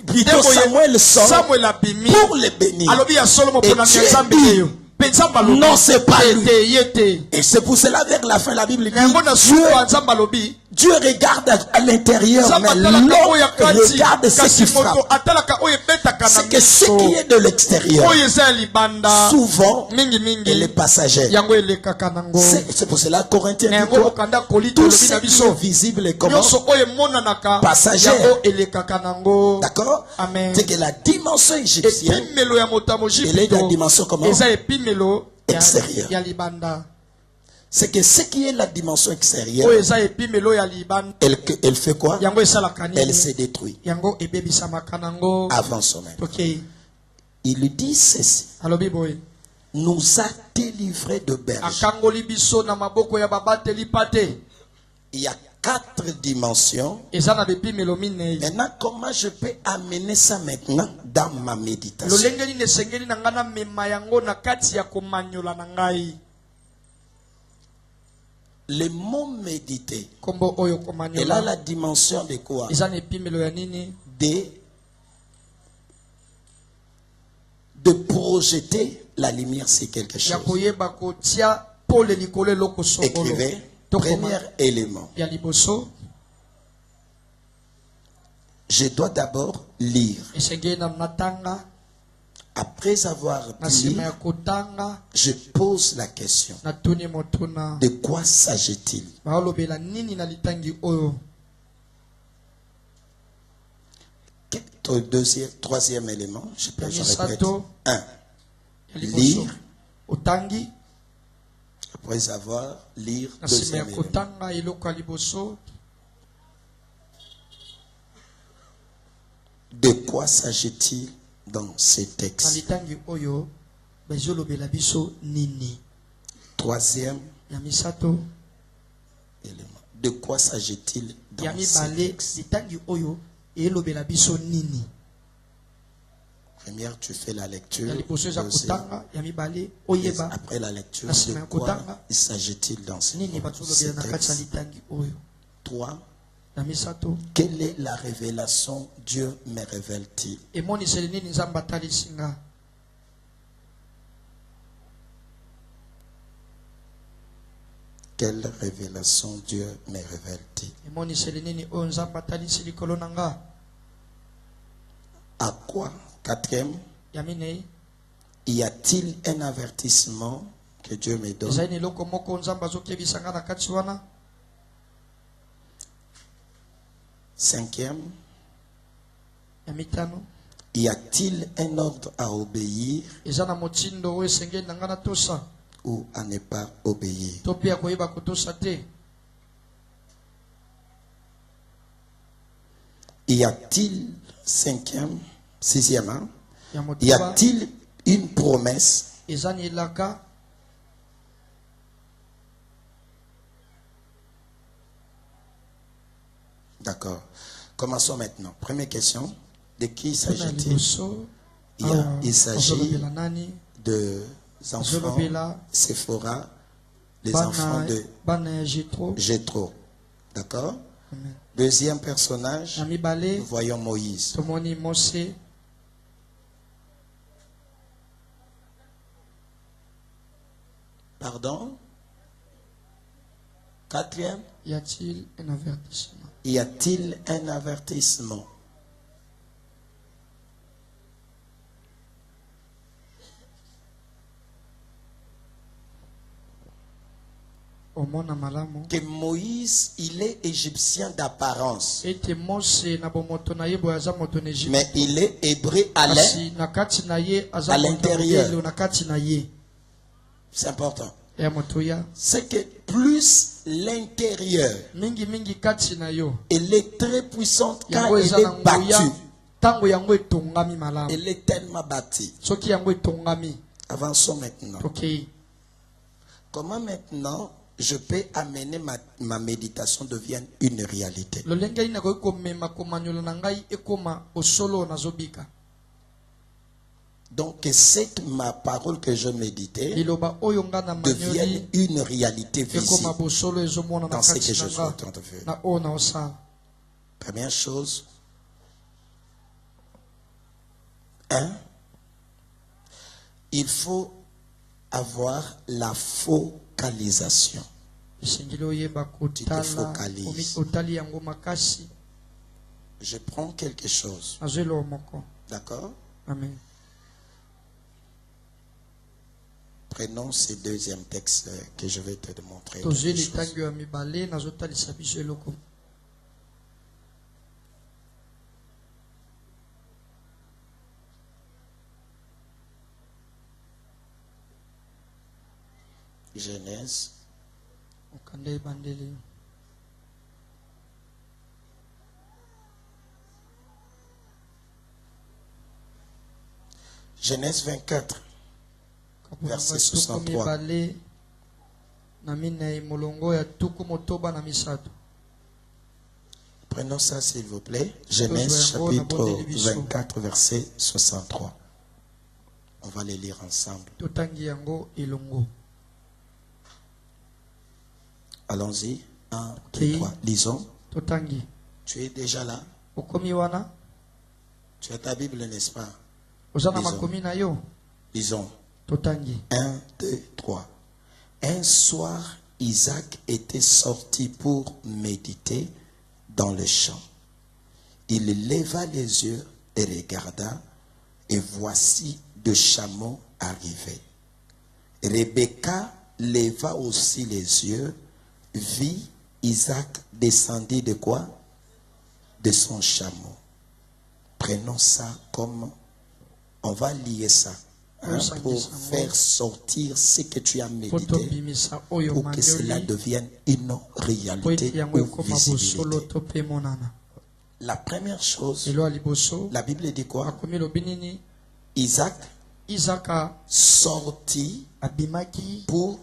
plutôt Nde boye, Samuel sort samuel abimi pour le bénir. alobi ya solomo Et mpona Dieu nzambe dit, eyo mpe nzambe alobi non, c'est pas lui. te ye te Et c'est pour cela, vers la fin, la Bible dit, yango na suka ya nzambe alobi Dieu regarde à l'intérieur, nzambe mais atalaka oyo ya l'homme kati regarde ce kasi qui frappe. moto atalaka oyo ebetaka na C'est que ce qui miso est de l'extérieur, oyo eza ya libanda souvent, elle est mingimingi passagère. yango elekaka nango C'est pour cela, Corinthiens na dit yango quoi? okanda kolita Tout olobi ce na qui biso est visible est comment? nyonso oyo emonanaka Passagère. yango elekaka nango D'accord? amen C'est que la dimension égyptienne, epimelo ya moto ya elle est la mojipito dimension comment? eza epimelo Extérieur. ya libanda C'est que ce qui est la dimension extérieure, oyo eza epimelo ya libanda elle fait quoi? yango esalaka Elle nini se détruit yango ebebisamaka nango avant son maître. tokei Il lui dit ceci. alobi boye nous a délivrés de bergers. akangoli biso na maboko ya babateli pate. Il y a 4 dimensions. Eza na bipimelo minei. Maintenant, comment je peux amener ça maintenant dans ma méditation? lolenge nini esengeli na ngai namema yango na kati ya komanyola na ngai. Le mot méditer, Kombo oyo elle a komanyola la dimension de quoi? eza na epimelo ya nini? De projeter la lumière sur quelque ya chose. koyeba kotia pole likolo eloko songolo. Écrivez, premier élément. Ya liboso Je dois d'abord lire. esengeli na natanga. Après avoir Na nsima lu, ya kotanga je pose la question. natuni motuna De quoi s'agit-il? baolobela nini na litangi oyo. Troisième élément, je Ya répète. misato 1. ya liboso Lire. otangi. Après avoir lire, Na nsima deuxième ya élément. kotanga eloko ya liboso De quoi s'agit-il dans ces na textes? litangi oyo bazolobela biso nini. Troisième Ya misato élément. De quoi s'agit-il ya dans ces mibale textes? litangi oyo elobela biso nini. Première, tu fais la lecture. Ya liboso eza Deuxième, kotanga. Ya mibale et oyeba après la lecture, Na nsima de ya quoi kotanga, il s'agit-il dans ces nini bazolobela na kati ya textes? litangi oyo. 3. Ya misato Quelle est la révélation Dieu me révèle-t-il? emoniseli nini nzambe atalisi nga. Quelle révélation Dieu me révèle-t-il? emoniseli nini oyo nzambe atalisi likolo na nga. À quoi? Quatrième, Ya minei y a-t-il un avertissement que Dieu me donne? ezali na eloko moko nzambe azokebisa nga na kati wana. Cinquième, Ya mitano y a-t-il un ordre à obéir eza na motindo oyo esengeli na nga na tosa ou à ne pas obéir? to mpe ya koyeba kotosa te. Y a-t-il, sixième, hein? Ya Y motoba a-t-il une promesse? eza na elaka. D'accord. Commençons maintenant. Première question. De qui Na s'agit-il? liboso Il s'agit azolobela nani? des enfants Azolobela Séphora, les enfants de bana ya Jétro. Jéthro. D'accord? Amen. Deuxième personnage, Ya mibale nous voyons Moïse. tomoni Mose. Pardon? Quatrième, Y a-t-il un avertissement? y a-t-il un avertissement? Omona malamu Que Moïse, il est égyptien d'apparence, ete Mose na bomoto na ye boye aza moto na Egypte. mais il est hébreu à Kasi na kati na ye aza à moto ya l'intérieur. mondelo na kati na ye C'est important. ya moto ya C'est que plus l'intérieur, mingi kati na yo elle est très puissante quand yango elle eza na est battue. nguya ntango yango etongami malamu. Elle est tellement bâtie. Soki yango etongami Avançons maintenant. tokei. Comment maintenant je peux amener ma méditation devienne une réalité? lolenge nini nakoki komema komanyola na ngai ekoma osolo nazobika. Donc que ma parole que je méditais liloba oyo nga na devienne manyoli une réalité ekoma visible bosolo ezomona na dans ce que kati je na suis en nga train de faire. na oyo naosala. Première chose, 1, il faut avoir la focalisation. esengeli oyeba kotala focalises. otali yango makasi. Je prends quelque chose. nazwa eloko moko. D'accord? Amen. Prenons ces deuxième textes que je vais te démontrer. tozwi quelque chose. litangi ya mibale nazotalisa biso eloko. Genèse okanda ebandeli Genèse 24. verset 63. Prenons ça s'il vous plaît. Genèse chapitre 24, verset 63. On va les lire ensemble. Allons-y. 1, 2, 3. Lisons. Tu es déjà là? Tu as ta Bible, n'est-ce pas? Lisons. 1, 2, 3. Un soir, Isaac était sorti pour méditer dans le champ. Il leva les yeux et regarda, et voici deux chameaux arrivaient. Rebecca leva aussi les yeux, vit Isaac descendit de quoi? De son chameau. Prenons ça comme, on va lier ça. Pour faire sortir ce que tu as médité, pour que cela devienne une réalité ou visibilité. La première chose, la Bible dit quoi? Isaac sorti pour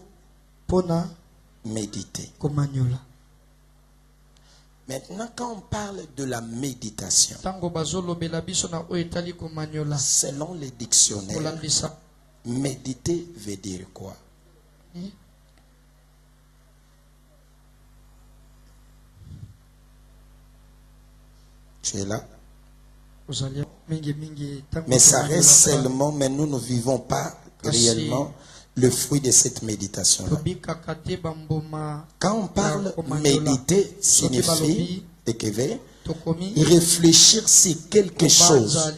méditer. Maintenant, quand on parle de la méditation, selon les dictionnaires, méditer veut dire quoi? Tu es là? Mais ça reste seulement, mais nous ne vivons pas réellement le fruit de cette méditation. Quand on parle méditer, signifie réfléchir sur quelque chose,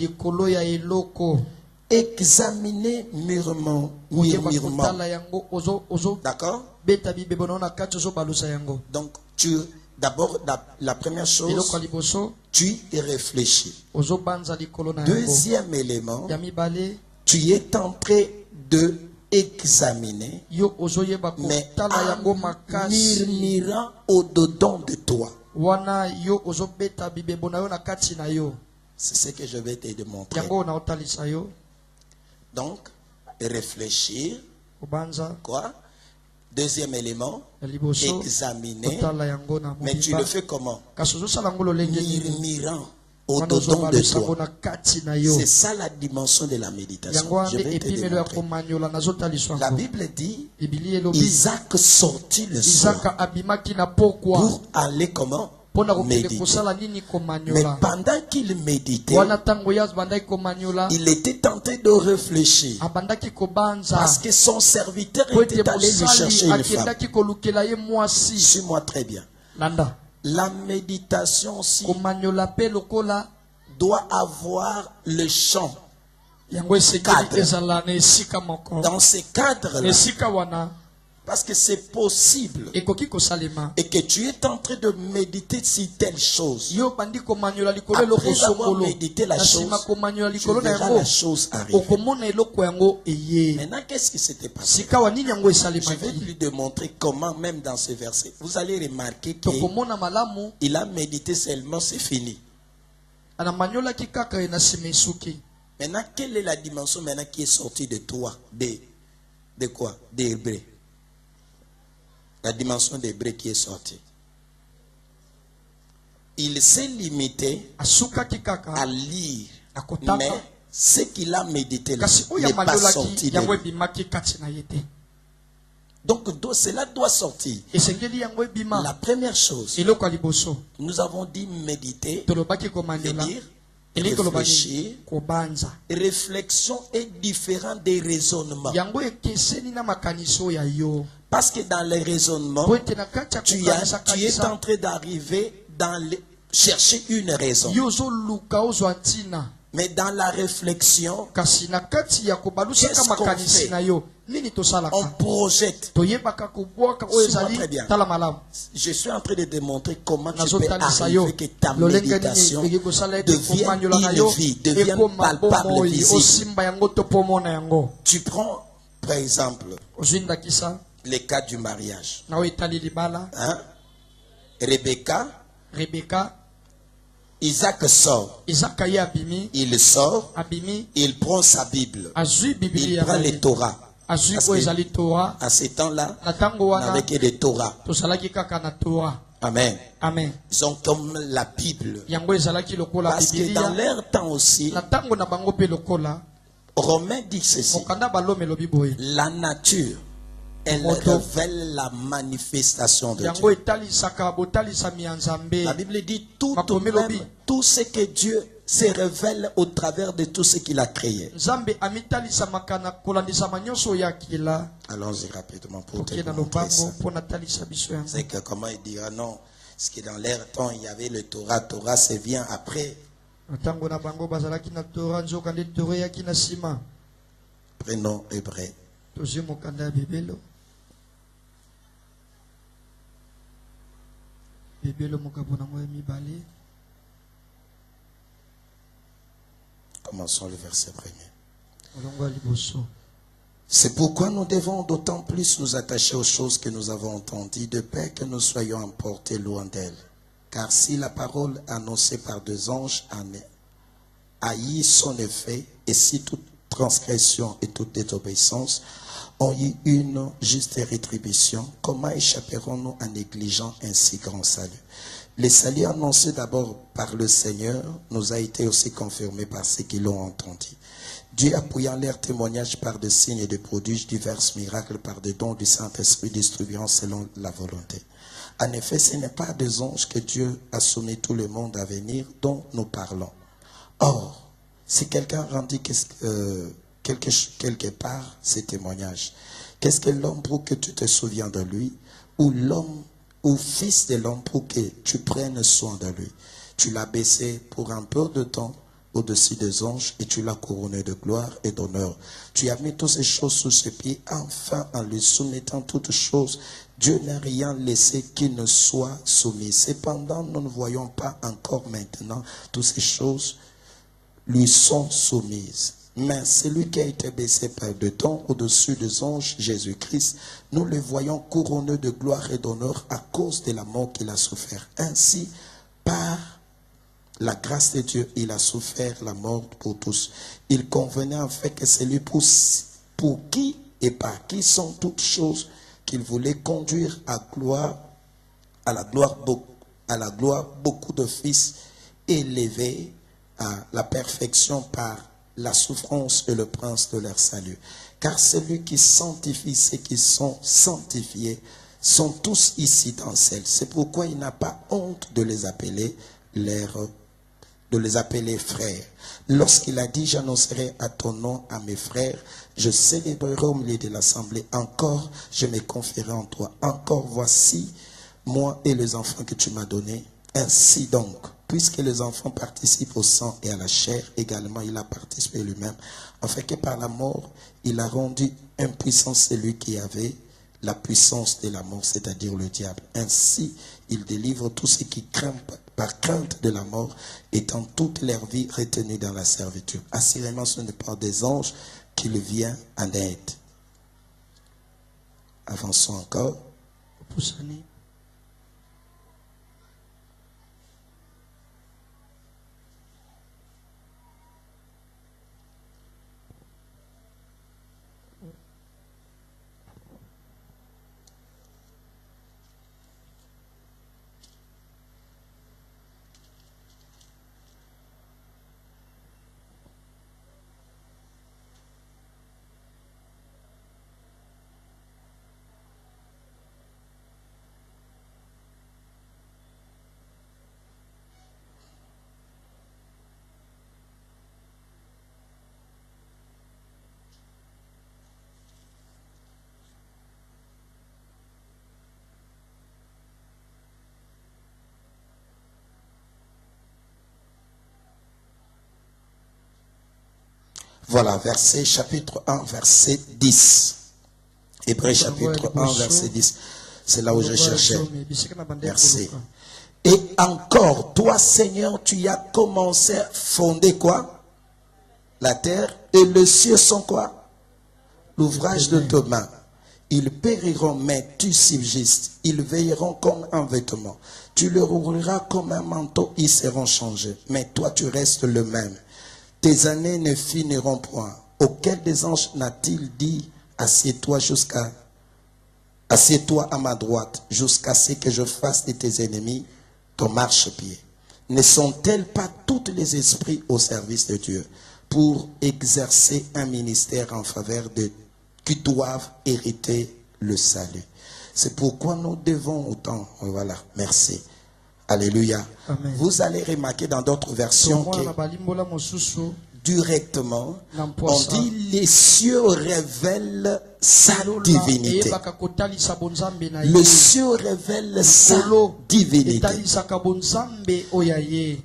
examiner mûrement. D'accord? Donc, d'abord, la première chose, tu réfléchis. Deuxième élément, tu es en train de examiner, mais en murmurant au-dedans de toi. C'est ce que je vais te démontrer. Donc, réfléchir. Quoi? Deuxième élément, examiner. Mais tu le fais comment? Murmurant au-dedans de toi. C'est ça la dimension de la méditation. Je vais te démontrer. La Bible dit, Isaac sortit le soir pour aller comment? Méditer. Mais pendant qu'il méditait, il était tenté de réfléchir. Parce que son serviteur était allé lui chercher une femme. Suis-moi très bien. La méditation aussi doit avoir le champ. Dans ces cadres-là, parce que c'est possible et que tu es en train de méditer sur telle chose. Après avoir médité la chose, tu verras la chose arriver. Maintenant, qu'est-ce qui s'était passé? Je vais lui démontrer comment, même dans ce verset, vous allez remarquer qu'il a médité seulement, c'est fini. Maintenant, quelle est la dimension maintenant qui est sortie de toi? De quoi? Des Hébreux. La dimension des Hébreux qui est sortie. Il s'est limité à lire, mais ce qu'il a médité là n'est pas sorti de lui. Donc cela doit sortir. La première chose, nous avons dit méditer, dire réfléchir. Réflexion est différente des raisonnements. Parce que dans les raisonnements, tu es en train d'arriver dans chercher une raison. Mais dans la réflexion, qu'est-ce qu'on fait? On projette. Très bien. Je suis en train de démontrer comment tu peux arriver que ta méditation devienne une vie, devienne palpable, visible. Tu prends, par exemple, le cas du mariage. Hein? Rebecca, Isaac sort. Il sort, il prend sa Bible, il prend le Torah. Parce que à ces temps-là, on n'avait que des Torahs. Amen. Amen. Ils sont comme la Bible. Parce que dans leur temps aussi, Romain dit ceci. La nature, elle révèle la manifestation de Dieu. La Bible dit tout ce que Dieu se révèle au travers de tout ce qu'il a créé. Allons-y rapidement pour te montrer ça. C'est que comment il dira non, parce que dans leur temps il y avait le Torah. Torah c'est vient après. Prenons Hébreu. Commençons le verset premier. C'est pourquoi nous devons d'autant plus nous attacher aux choses que nous avons entendues, de peur que nous soyons emportés loin d'elles. Car si la parole annoncée par deux anges a eu son effet, et si toute transgression et toute désobéissance ont eu une juste rétribution, comment échapperons-nous en négligeant un si grand salut? Le salut annoncé d'abord par le Seigneur nous a été aussi confirmé par ceux qui l'ont entendu. Dieu appuyant leur témoignage par des signes et des prodiges, divers miracles par des dons du Saint-Esprit distribuant selon la volonté. En effet, ce n'est pas des anges que Dieu a soumis tout le monde à venir dont nous parlons. Or, si quelqu'un rendit quelque part ces témoignages, qu'est-ce que l'homme pour que tu te souviens de lui, ou l'homme ou fils de l'homme pour que tu prennes soin de lui? Tu l'as baissé pour un peu de temps au-dessus des anges et tu l'as couronné de gloire et d'honneur. Tu as mis toutes ces choses sous ses pieds, enfin en lui soumettant toutes choses. Dieu n'a rien laissé qui ne soit soumis. Cependant, nous ne voyons pas encore maintenant toutes ces choses lui sont soumises. Mais celui qui a été baissé par le temps au-dessus des anges, Jésus-Christ, nous le voyons couronné de gloire et d'honneur à cause de la mort qu'il a souffert. Ainsi, par la grâce de Dieu, il a souffert la mort pour tous. Il convenait en fait que c'est lui pour qui et par qui sont toutes choses qu'il voulait conduire à la gloire beaucoup de fils élevés à la perfection par la souffrance et le prince de leur salut. Car celui qui sanctifie ceux qui sont sanctifiés sont tous ici dans le ciel. C'est pourquoi il n'a pas honte de les appeler frères. Lorsqu'il a dit, j'annoncerai à ton nom à mes frères, je célébrerai au milieu de l'assemblée, encore je me confierai en toi, encore voici moi et les enfants que tu m'as donnés. Ainsi donc, puisque les enfants participent au sang et à la chair, également il a participé lui-même, afin que par la mort, il a rendu impuissant celui qui avait la puissance de la mort, c'est-à-dire le diable. Ainsi, il délivre tous ceux qui craignent par crainte de la mort, étant toute leur vie retenue dans la servitude. Assurément, ce n'est pas des anges qu'il vient en aide. Avançons encore. Voilà, chapitre 1, verset 10. Hébreu chapitre 1, verset 10. C'est là où je cherchais. Merci. Et encore, toi Seigneur, tu as commencé à fonder quoi? La terre et les cieux sont quoi? L'ouvrage de tes mains. Ils périront, mais tu subsistes. Ils veilleront comme un vêtement. Tu leur ouvriras comme un manteau, ils seront changés. Mais toi, tu restes le même. Tes années ne finiront point. Auquel des anges n'a-t-il dit, Assieds-toi à ma droite jusqu'à ce que je fasse de tes ennemis ton marchepied. Ne sont-elles pas tous les esprits au service de Dieu pour exercer un ministère en faveur de qui doivent hériter le salut? C'est pourquoi nous devons autant. Voilà, merci. Alléluia. Amen. Vous allez remarquer dans d'autres versions que directement, on dit les cieux révèlent sa divinité. Le cieux révèle sa divinité.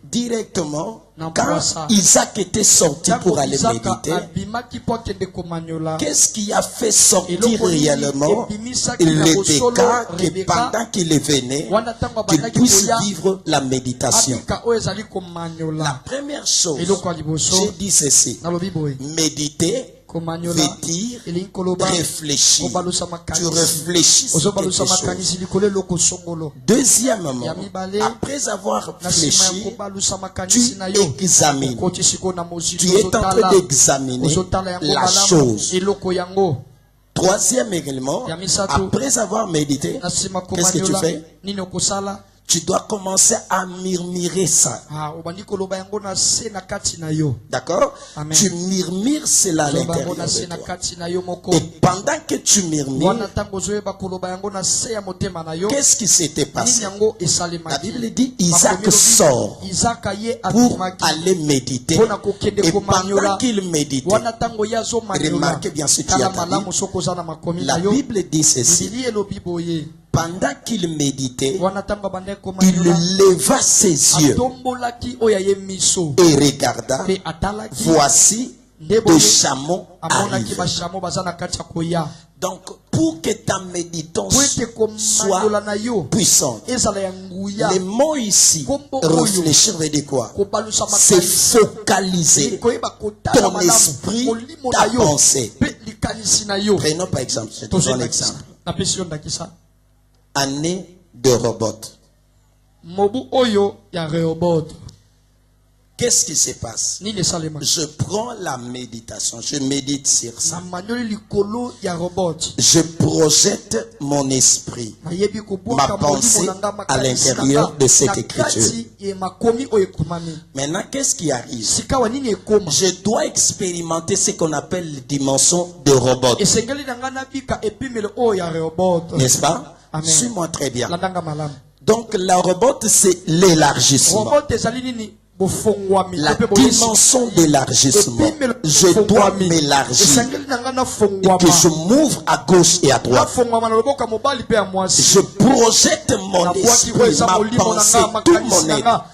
Directement, quand Isaac était sorti pour aller méditer, qu'est-ce qui a fait sortir réellement le décart que pendant qu'il venait, qu'il puisse vivre la méditation? La première chose, j'ai dit ceci: méditer veut dire réfléchir. Tu réfléchis sur quelque chose. Deuxièmement, après avoir réfléchi, tu examines. Tu es en train d'examiner la chose. Troisième également, après avoir médité, qu'est-ce que tu fais? Tu dois commencer à murmurer ça. D'accord? Tu murmures cela à l'intérieur de toi. Et pendant que tu murmures, qu'est-ce qui s'était passé? La Bible dit Isaac sort pour aller méditer. Et pendant qu'il méditait, remarquez bien ce qu'il y a dans la Bible dit ceci: pendant qu'il méditait, il leva ses yeux et regarda, voici des chameaux arrivent. Donc, pour que ta méditation soit puissante, les mots ici, réfléchir veut dire quoi? C'est focaliser ton esprit, ta pensée. Prenons par exemple, je te donne un exemple. Année de robot. Qu'est-ce qui se passe? Je prends la méditation, je médite sur ça. Je projette mon esprit, ma pensée à l'intérieur de cette écriture. Maintenant, qu'est-ce qui arrive? Je dois expérimenter ce qu'on appelle les dimensions de robot. N'est-ce pas? Suis-moi très bien. Donc, la robot, c'est l'élargissement. La dimension d'élargissement. Je dois m'élargir. Et que je m'ouvre à gauche et à droite. Je projette mon esprit, ma pensée, tout mon être.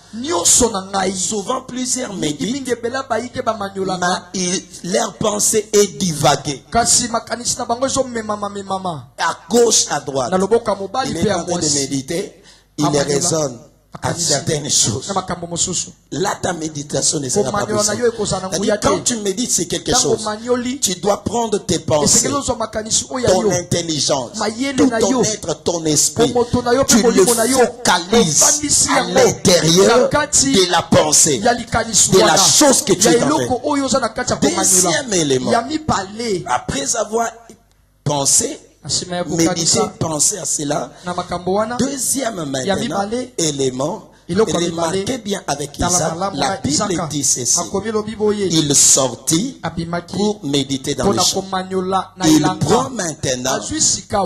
Souvent, plusieurs méditent, mais leur pensée est divaguée. À gauche, à droite. Il est en train de méditer, il raisonne à certaines choses. Là, ta méditation ne sera pas possible. Quand tu médites, c'est quelque chose. Tu dois prendre tes pensées, ton intelligence, tout ton être, ton esprit. Tu le focalises à l'intérieur de la pensée, de la chose que tu es en train. Deuxième élément, après avoir pensé, méditer, penser à cela. Deuxième maintenant, élément, remarquez bien avec Isaac, la Bible dit ceci: il sortit pour méditer dans le champ. Il prend maintenant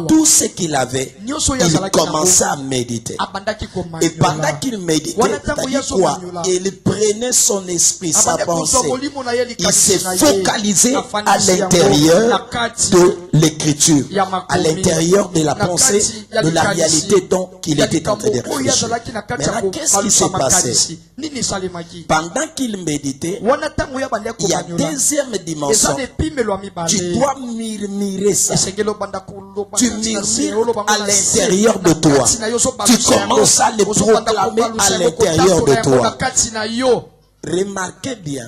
tout ce qu'il avait, il commença à méditer. Et pendant qu'il méditait, c'est-à-dire quoi? Il prenait son esprit, sa pensée, il s'est focalisé à l'intérieur de l'écriture, à l'intérieur de la pensée, de la réalité dont il était en train de réfléchir. Maintenant, qu'est-ce qui s'est passé? Pendant qu'il méditait, il y a deuxième dimension. Tu dois murmurer ça. Tu murmures à l'intérieur de toi. Tu commences à le proclamer à l'intérieur de toi. Remarquez bien.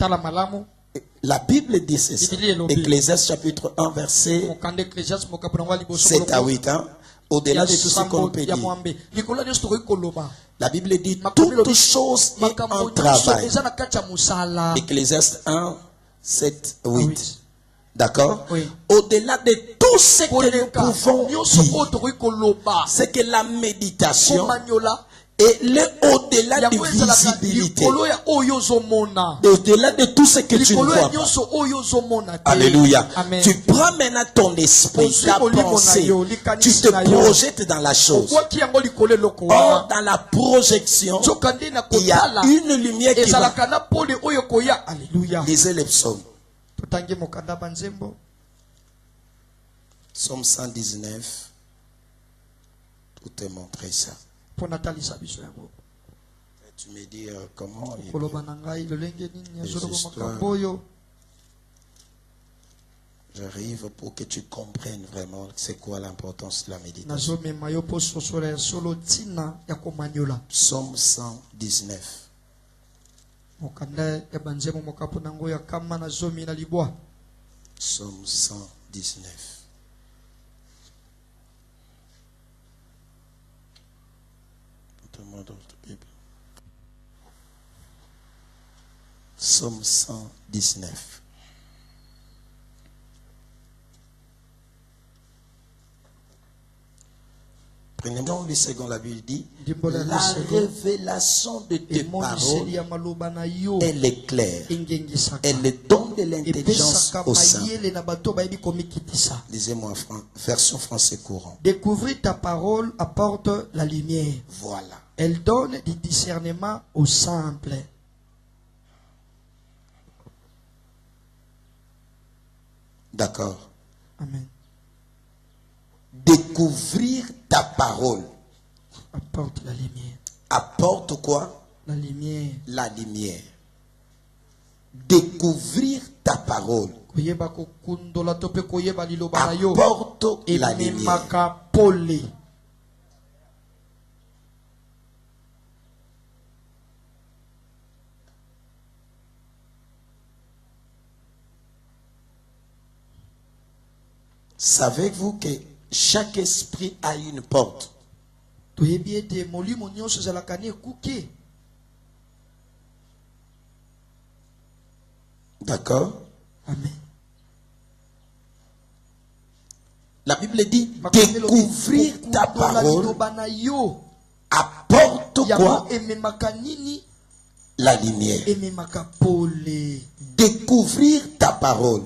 La Bible dit ceci. Ecclésiaste chapitre 1 verset 7 à 8 ans. Au-delà de tout ce qu'on peut dire. La Bible dit toute chose est en travail. Ecclésiaste 1, 7, 8. D'accord? Oui. Au-delà de tout ce que nous pouvons dire, c'est que la méditation est au-delà de visibilité. Au-delà de tout ce que tu ne vois pas. Alléluia. Amen. Tu prends maintenant ton esprit, ta pensée, tu te projettes dans la chose. Or, dans la projection, il y a une lumière qui va. Alléluia. Lisez les psaumes. Psaume 119. Tout est montré ça. Tu me dis comment j'arrive pour que tu comprennes vraiment c'est quoi l'importance de la méditation. Psaume 119. Psaume 119. Psaume 119. Prenons le second, la Bible dit, la révélation de tes paroles est l'éclair. Elle donne de l'intelligence au sein. Lisez-moi version français courant. Découvrir ta parole apporte la lumière. Voilà. Elle donne du discernement au simple. D'accord. Amen. Découvrir ta parole apporte la lumière. Apporte quoi? La lumière. La lumière. Découvrir ta parole apporte la lumière. Savez-vous que chaque esprit a une porte? D'accord? Amen. La Bible dit découvrir ta parole apporte quoi? La lumière. Découvrir ta parole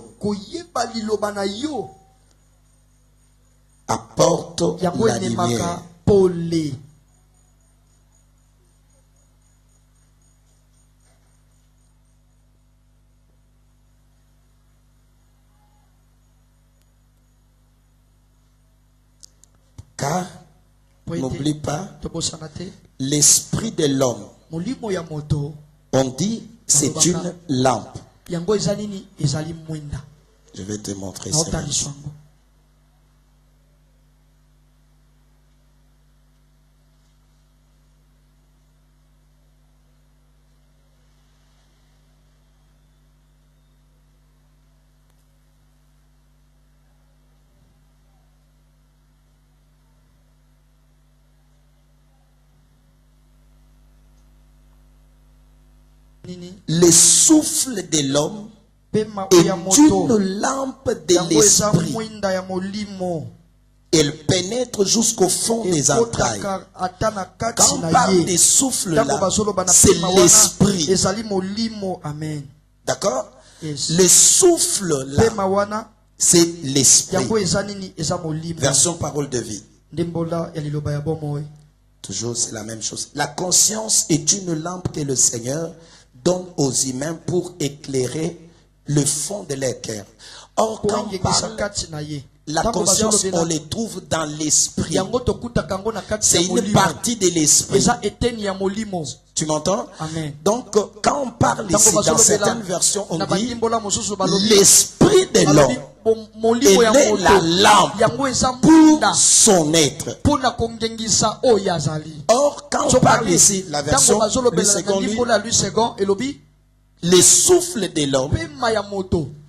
apporte la lumière. Car, n'oublie pas, l'esprit de l'homme, on dit, c'est une lampe. Je vais te montrer ça. Le souffle de l'homme est une lampe de l'esprit. Elle pénètre jusqu'au fond des entrailles. Quand on parle des souffles là, c'est l'esprit. D'accord? Le souffle là, c'est l'esprit. Version parole de vie. Toujours c'est la même chose. La conscience est une lampe que le Seigneur donne aux humains pour éclairer le fond de leur cœur. Or, quand on parle, la conscience, on les trouve dans l'esprit. C'est une partie de l'esprit. Tu m'entends? Amen. Donc, quand on parle ici, dans certaines versions, on dit l'esprit de l'homme. Elle est la lampe pour son être. Or, quand on parle ici, la version le second le souffle de l'homme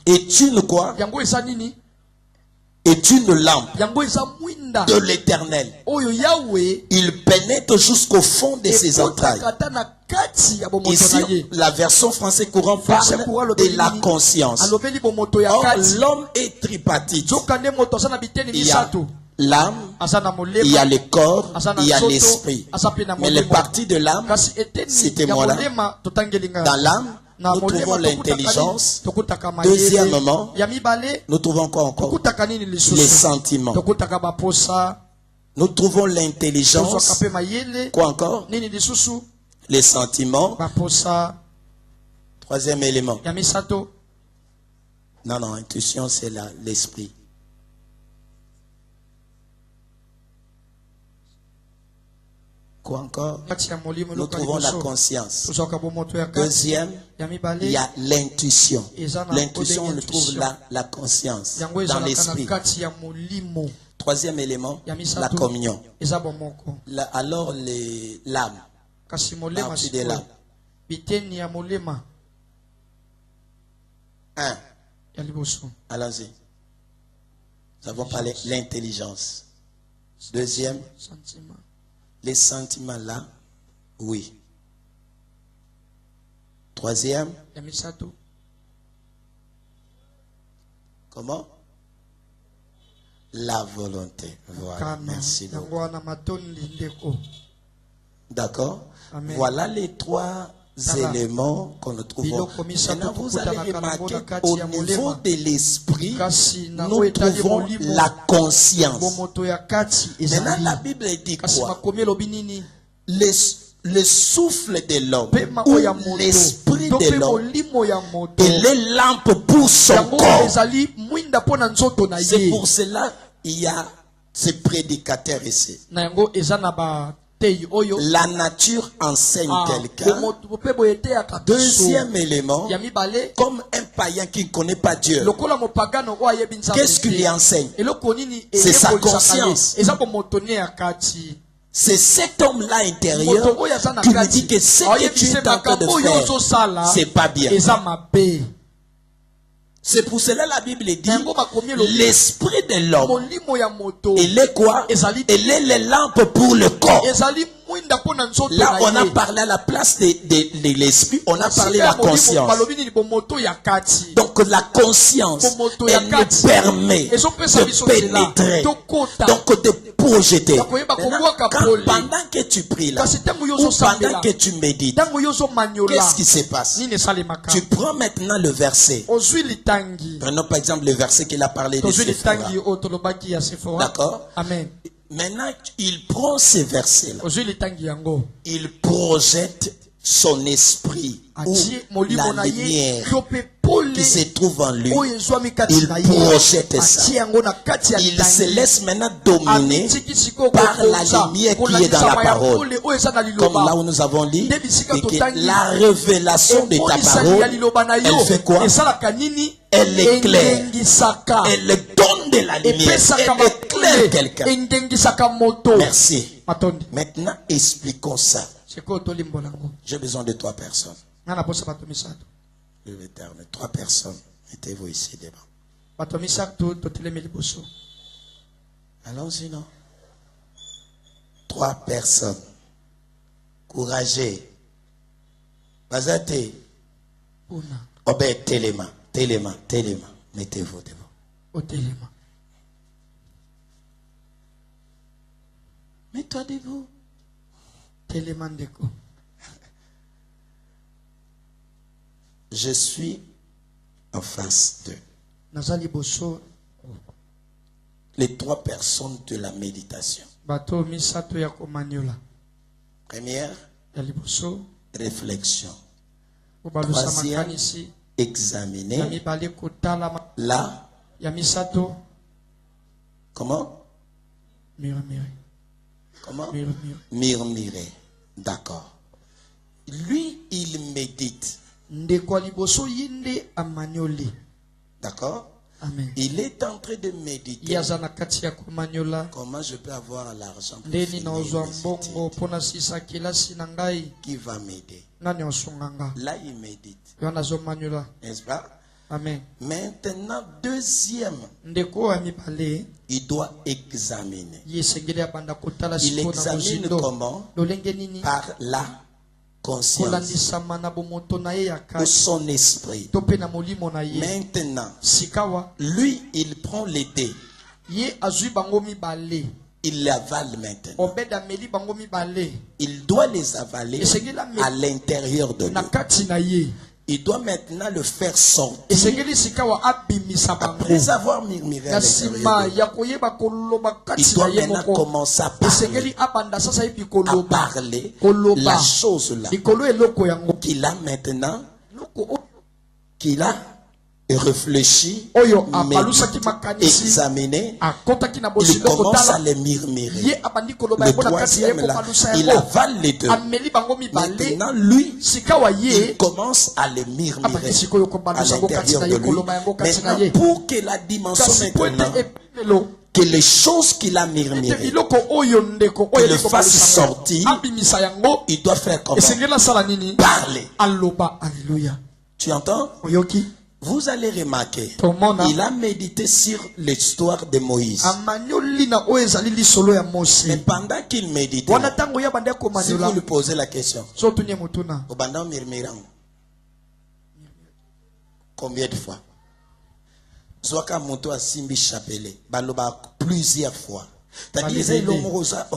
est une quoi? est une lampe yango eza mwinda de l'Éternel. oyo Yahweh Il pénètre jusqu'au fond de ses entrailles. ekotaka na kati ya bomoto Ici, na ye. la version française courant parle de la conscience. alobeli bomoto ya Or, kati l'homme est tripartite. zoka nde moto aza na biteni Il y a misato l'âme, aza na il y a molema le corps, aza na il y a nzoto, l'esprit. aza mpe na Mais les molemo. parties de l'âme, kasi eteni c'était ya moi là. molema totangeli nga Dans l'âme, na nous molema trouvons tokutaka l'intelligence. nini? Tokutaka mayele. Deuxièmement, ya mibale nous trouvons quoi encore? tokutaka nini lisusu? Les sentiments. tokutaka baposa Nous trouvons tozwaka l'intelligence. mpe mayele. Quoi encore? nini lisusu? Les sentiments. baposa. Troisième élément. ya misato Non, non, intuition, c'est l'esprit. Quoi encore? kati ya molimo Nous eloka trouvons la liboso. conscience. tozwaka bomoto ya kati Deuxième, ya mibale. il y a l'intuition. eza na L'intuition, on kode le trouve intuition. là, la conscience, yango dans ezalaka na l'esprit. kati ya molimo Troisième élément, ya la misato communion. eza bomoko. Alors, l'âme, kasi molema partie de sikoyo l'âme. biteni ya molema 1. ya liboso. Allons-y. Nous avons parlé de l'intelligence. Deuxième, sentiment les sentiments là, oui. Troisième, ya misato comment? La volonté. Voilà, kana merci beaucoup. yango wana matondi ndeko. D'accord? Amen. Voilà les trois éléments qu'on trouve. Maintenant, vous allez remarquer au niveau de l'esprit, kasi na nous trouvons molimo la conscience. bomoto ya kati Maintenant, ezali. la Bible dit kasi quoi? makomi elobi nini? Le souffle de l'homme, pema ou oya moto l'esprit to de pe l'homme, molimo ya moto et les lampes pour son yango corps. ezali mwinda mpo na nzoto na C'est ye. pour cela il y a ce prédicateur ici. na yango eza na bateyi oyo La nature enseigne quelqu'un. bomoto mpe boye eteyaka biso. Deuxième élément, ya mibale comme un païen qui ne connaît pas Dieu, lokola mopagano oyo ayebi nzambe qu'est-ce qu'il te. lui enseigne? eloko nini C'est sa eyekolisaka ye? conscience. eza bomoto ne ya kati. C'est cet homme-là intérieur moto oyo aza na qui nous kati dit que ce que ayebi tu se es en train de makambo oyo faire, ozosala c'est pas bien. eza mabe. C'est pour cela la Bible dit, yango bakomi elobi l'esprit de l'homme, molimo ya moto il est quoi? ezali Il est les lampes pour le corps. ezali mwinda mpo na nzoto Là, on na a ye. parlé à la place de l'esprit, on a parlé de Sika la ya molimo, conscience. balobi nini bomoto ya kati. Donc la conscience, Bomoto ya elle kati. nous permet Ezopesa biso de nzela. pénétrer, Tokota. donc de projeter. Takoyeba Maintenant, kobwaka quand- pole. pendant que tu pries là, Kasi ntango yo ou pendant ozosambela, que tu médites, ntango yo ozomaniola, qu'est-ce qui se passe? nini esalemaka? Tu prends maintenant le verset. ozwi litangi. Prenons par exemple le verset qu'il a parlé de tozwi Séphora. litangi oyo tolobaki ya Sephora. D'accord? Amen. Maintenant, il prend ces versets-là. ozwi litangi yango Il projette son esprit ou atie molimo na la ye lumière yo mpe pole qui se trouve en lui. oyo ezwami kati Il na ye projette ça. atie yango na kati ya Il se litangi. laisse maintenant dominer Amitiki sikoyo par la kokonza, lumière qui est dans kolakisa la maya parole. pole oyo eza na Comme liloba. là où nous avons lu, Nde bisika et que totangi. la révélation de ta Ekolisali ya parole, liloba na yo elle fait quoi? esalaka nini? Elle éclaire. Engengisaka. Elle donne de la lumière. Epesaka Elle éclaire mapole. quelqu'un. Engengisaka moto. Merci. Matondi. Maintenant, expliquons ça. Sikoyo tolimbola ngo. J'ai besoin de 3 personnes. Nga naposa bato misato. Je vais terminer. 3 personnes. Mettez-vous ici devant. Bato misato totelemi liboso. Allons-y, non? 3 personnes. Courageux. Bazate. Puna. Obé, téléma. Mettez-vous devant. Otelema. Mets-toi debout. Telema ndeko. Je suis en face d'eux. Naza liboso Les 3 personnes de la méditation. bato misato ya komaniola. Première, Ya liboso. réflexion. Kobalusa Troisième, makanisi. Ya examiner. mibale kotala. Là, Ya misato. comment? Murmure. Comment? Murmure. Murmurer. D'accord. Lui, il médite. Ndeko liboso yinde amanioli. D'accord? Amen. Il est en train de méditer. Yaza na kati ya komaniola. Comment je peux avoir l'argent pour Ndeni finir na ozwa mes mbongo études? pona sisa kelasi na ngai. Qui va m'aider? Nani osunganga? Là, il médite. Yo nazo maniola. N'est-ce pas? Amen. Maintenant, deuxième, Ndeko ami pale. il doit examiner. Yesengeli abanda kotala Il siko na examine mozindo. comment? Lolenge nini? Par la conscience Kolandisama na bomoto na ye ya de kati. son esprit. To pe na molimo na ye. Maintenant, Sikawa. lui, il prend les dés. Ye azui bango mibale. Il les avale maintenant. Obeda meli bango mibale. Il doit les avaler à l'intérieur de lui. Na kati na ye. Il doit maintenant le faire sortir. Esengeli sikawa abimisa bango. Après avoir murmuré à l'intérieur de lui, ya koyeba koloba kati il na doit ye maintenant moko. commencer à parler, Esengeli abanda sasa ipi koloba. koloba la chose là Likolo eloko yango. qu'il a maintenant, Loko qu'il a réfléchi, oyo médité, abalusaki makanisi. examiné. Akotaki na Il bosindo commence à kotala. les murmurer. Ye abandi koloba Le yango na kati ya ye troisième là, kopalusa il yango. avale les deux. Ameli bango mibale. Maintenant, lui, Sikawa il ye. commence à les murmurer Abandi sikoyo à kopalusa yango kati l'intérieur na de ye lui. koloba yango kati na Maintenant, ye. pour que la dimension Kasi po maintenant, ete epelo. que les choses qu'il a Ete murmurées, biloko oyo ndeko qu'il oyo le fasse sortir, abimisa yango. il doit faire comment? Esengela sala nini? Parler. Aloba. Alléluia. Tu entends? Oyoki. Vous allez remarquer, Tomona. il a médité sur l'histoire de Moïse. Amanyoli na oyo ezali lisolo ya Mais Mose. pendant qu'il méditait, Wana tango ya bande si komanyola. vous lui posez la question, So tunye mutuna. au bandant murmurant, combien de fois? Soit moto a simbi chapelet, baloba plusieurs fois. C'est-à-dire, c'est l'homme rosa,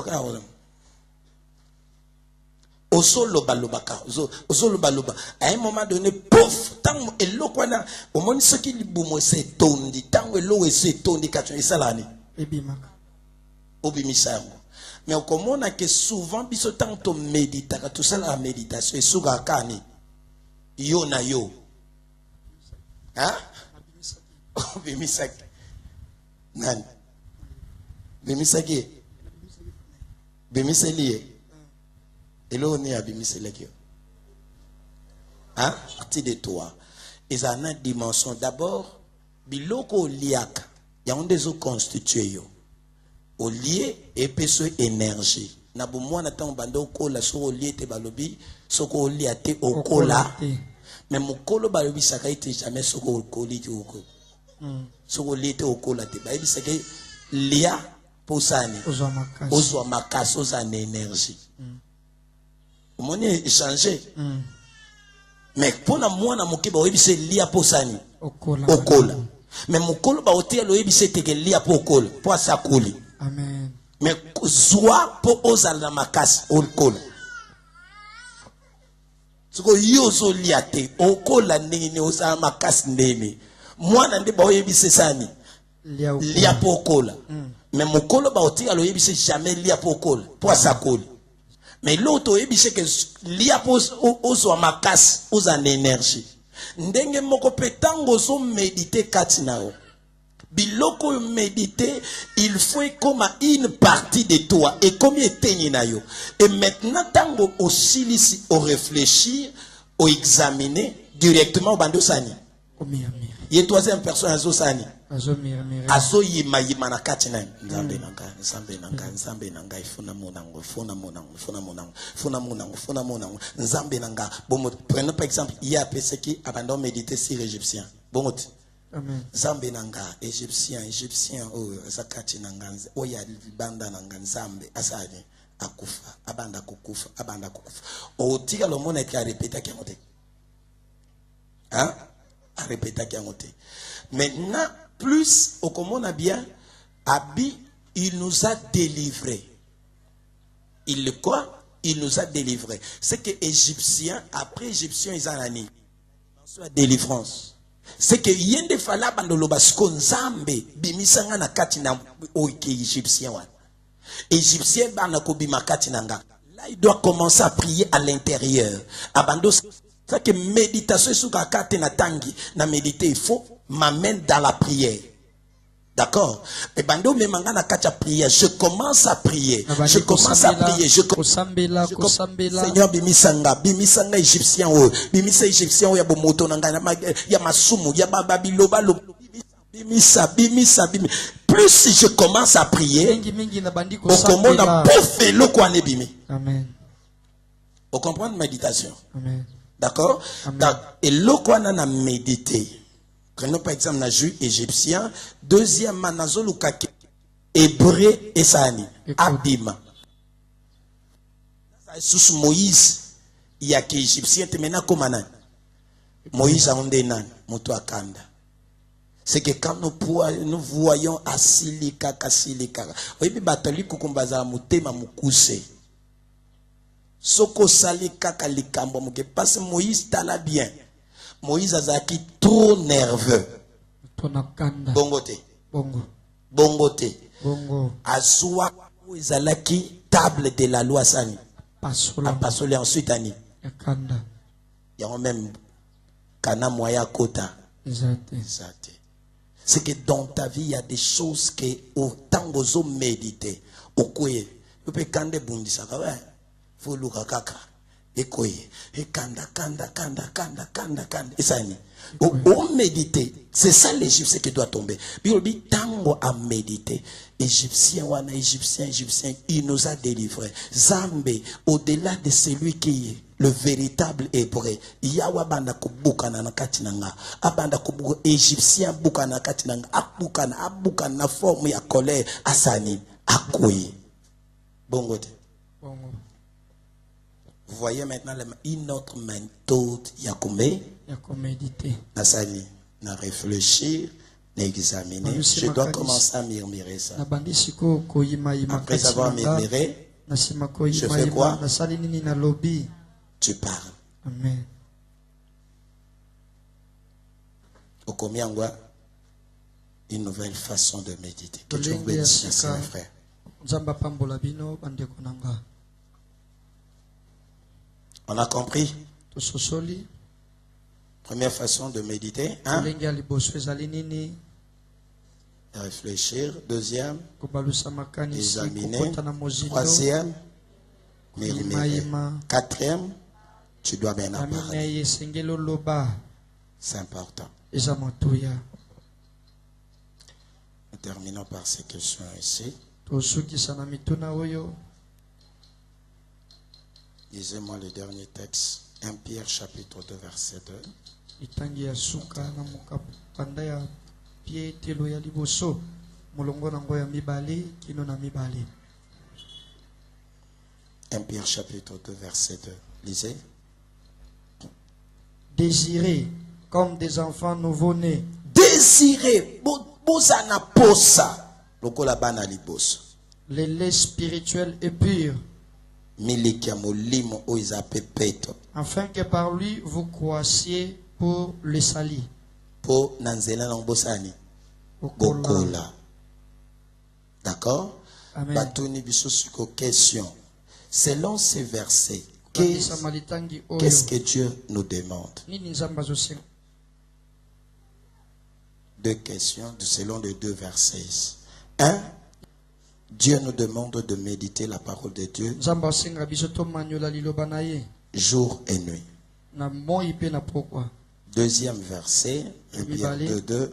Osolo balobaka, osolo baloba. À un moment donné, pouf, tango elo kwana, au moins ce qui libumo se tondi, tango elo se tondi kachoni salani. Ebimaka. Obimisa. Mais au commun a que souvent biso tanto médita, tout ça la méditation et suga kani. Yo na yo. Hein? Obimisaki. Nani? Bimisaki. Bimiseli. Et là, on est à Bimiselekio. Hein? Partie de toi. Et ça a une dimension. D'abord, biloko liaka. Il y a des eaux constituées. Au lié, et puis énergie. Na boumou na tan bando kola so au lié te balobi, so ko lié te au kola. Mais mon kolo balobi ça été jamais so ko koli te au ko. So ko lié te au kola te. Ba ça que lia pour ça ni. Ozo makas, ozo en énergie. Mon échangé. Mais pour moi na mokiba oyebi se lia pour ça ni. Okola. Mais mon kolo ba otia lo yebi se te que lia pour kola, pour ça koli. Amen. Mais zoa pour ozala makas okola. Soko yozo liate okola nini ozala makas nini. Mwana ndi ba oyebi se sani. Lia pour kola. Mais mon kolo ba otia lo yebi se jamais lia pour kola, pour ça koli. Mais l'autre oyebi se que lia pour ozo makas ozala énergie. Ndenge moko petango zo méditer katinao. Biloko méditer, il faut comme une partie de toi. Et comme il est nayo. Et maintenant, tango aussi ici, au réfléchir, au examiner directement au bando sani. Il y a troisième personne azo sani. Azo yima yima na katina. Nzambe nanga, funa monango. Nzambe nanga. Bon, prenons par exemple, il y a PC qui abandon méditer sur égyptien. Bon, Amen. Zambe nanga égyptien oh zakati nanga oya banda nanga nzambe asadi akufa abanda kukufa o tika lo mona ki a répéter ki ngote hein a répéter ki ngote. Maintenant plus au komona bien Abi il nous a délivré. Il quoi? Il nous a délivré. C'est que égyptien après égyptien ils en ani soit délivrance. C'est que yende fala bandoloba sko nzambe bimisanga na kati na oike égyptien wa. Égyptien bana ko bima kati nanga. Là il doit commencer à prier à l'intérieur. Abando c'est que méditation sur kati na tangi na méditer il faut m'amène dans la prière. D'accord? Et bando me manga na kati prière, je commence à prier. Je commence à prier. Seigneur bimisanga égyptien o, bimisa égyptien o ya bomoto nanga ya masumu ya babiloba lo bimisa. Plus je commence à prier, au commande pour faire le quoi ne bimi. Amen. Vous comprenez méditation? Amen. D'accord? Et le quoi na méditer. Prenons par exemple le juif égyptien. Deuxièmement, nazoluka hébreu et sani. Abima. Sous Moïse, il y a qui égyptien, te mena comme un Moïse a un dénan, moto akanda. C'est que quand nous voyons Asilika, Kasilika, oui, puis batali kukumbaza mutema mukuse. Soko salika kalikambo muke. Parce que Moïse tala bien. Moïse a qui trop nerveux. Bongote. Bongo. Bongote. Bongo. Azwa qui table de la loi sani. Passolé ensuite ani. Yakanda. Il y a même kana moya kota. Exact. C'est que dans ta vie, il y a des choses que autant que vous méditez. Au kouye, vous pouvez kande bundi saka ouais. Faut luka kaka. Et kouye, et kanda. Et ça ni. Au méditer, c'est ça l'Égyptien qui doit tomber. Biolobi tango à méditer. Égyptien, il nous a délivrés. Zambé, au-delà de celui qui est le véritable hébreu, Yawa banda kubukana na katinanga, abanda kubuko égyptien bukana katinanga, abukana na forme ya colère, asani, akouye. Bongote. Bongo. Vous voyez maintenant une autre méthode, Yakoumé. Méditer. Nasani, na réfléchir, na examiner. Je dois commencer à murmurer ça. Après avoir murmuré, je fais quoi? Tu parles. Amen. Au combien une nouvelle façon de méditer. Que Dieu vous bénisse, merci mes frères. On a compris? Première façon de méditer, hein? Réfléchir. Deuxième, examiner. Troisième, murmurer. Quatrième, tu dois bien en parler. C'est important. Nous terminons par ces questions ici. Lisez-moi le dernier texte. 1 Pierre chapitre 2 verset 2. 1 Pierre chapitre 2 verset 2. Lisez. Désirez comme des enfants nouveau-nés. Désirez. Bozana posa. Lokola bana libos. Les laits spirituels et purs. Afin que par lui vous croissiez pour le salut. Pour nanzela nambosani. Bokola. D'accord? Batuni bisosuko question. Selon ces versets, qu'est-ce que Dieu nous demande? Deux questions selon les deux versets. 1. Dieu nous demande de méditer la parole de Dieu jour et nuit. Deuxième verset, 1 Pierre 2:2,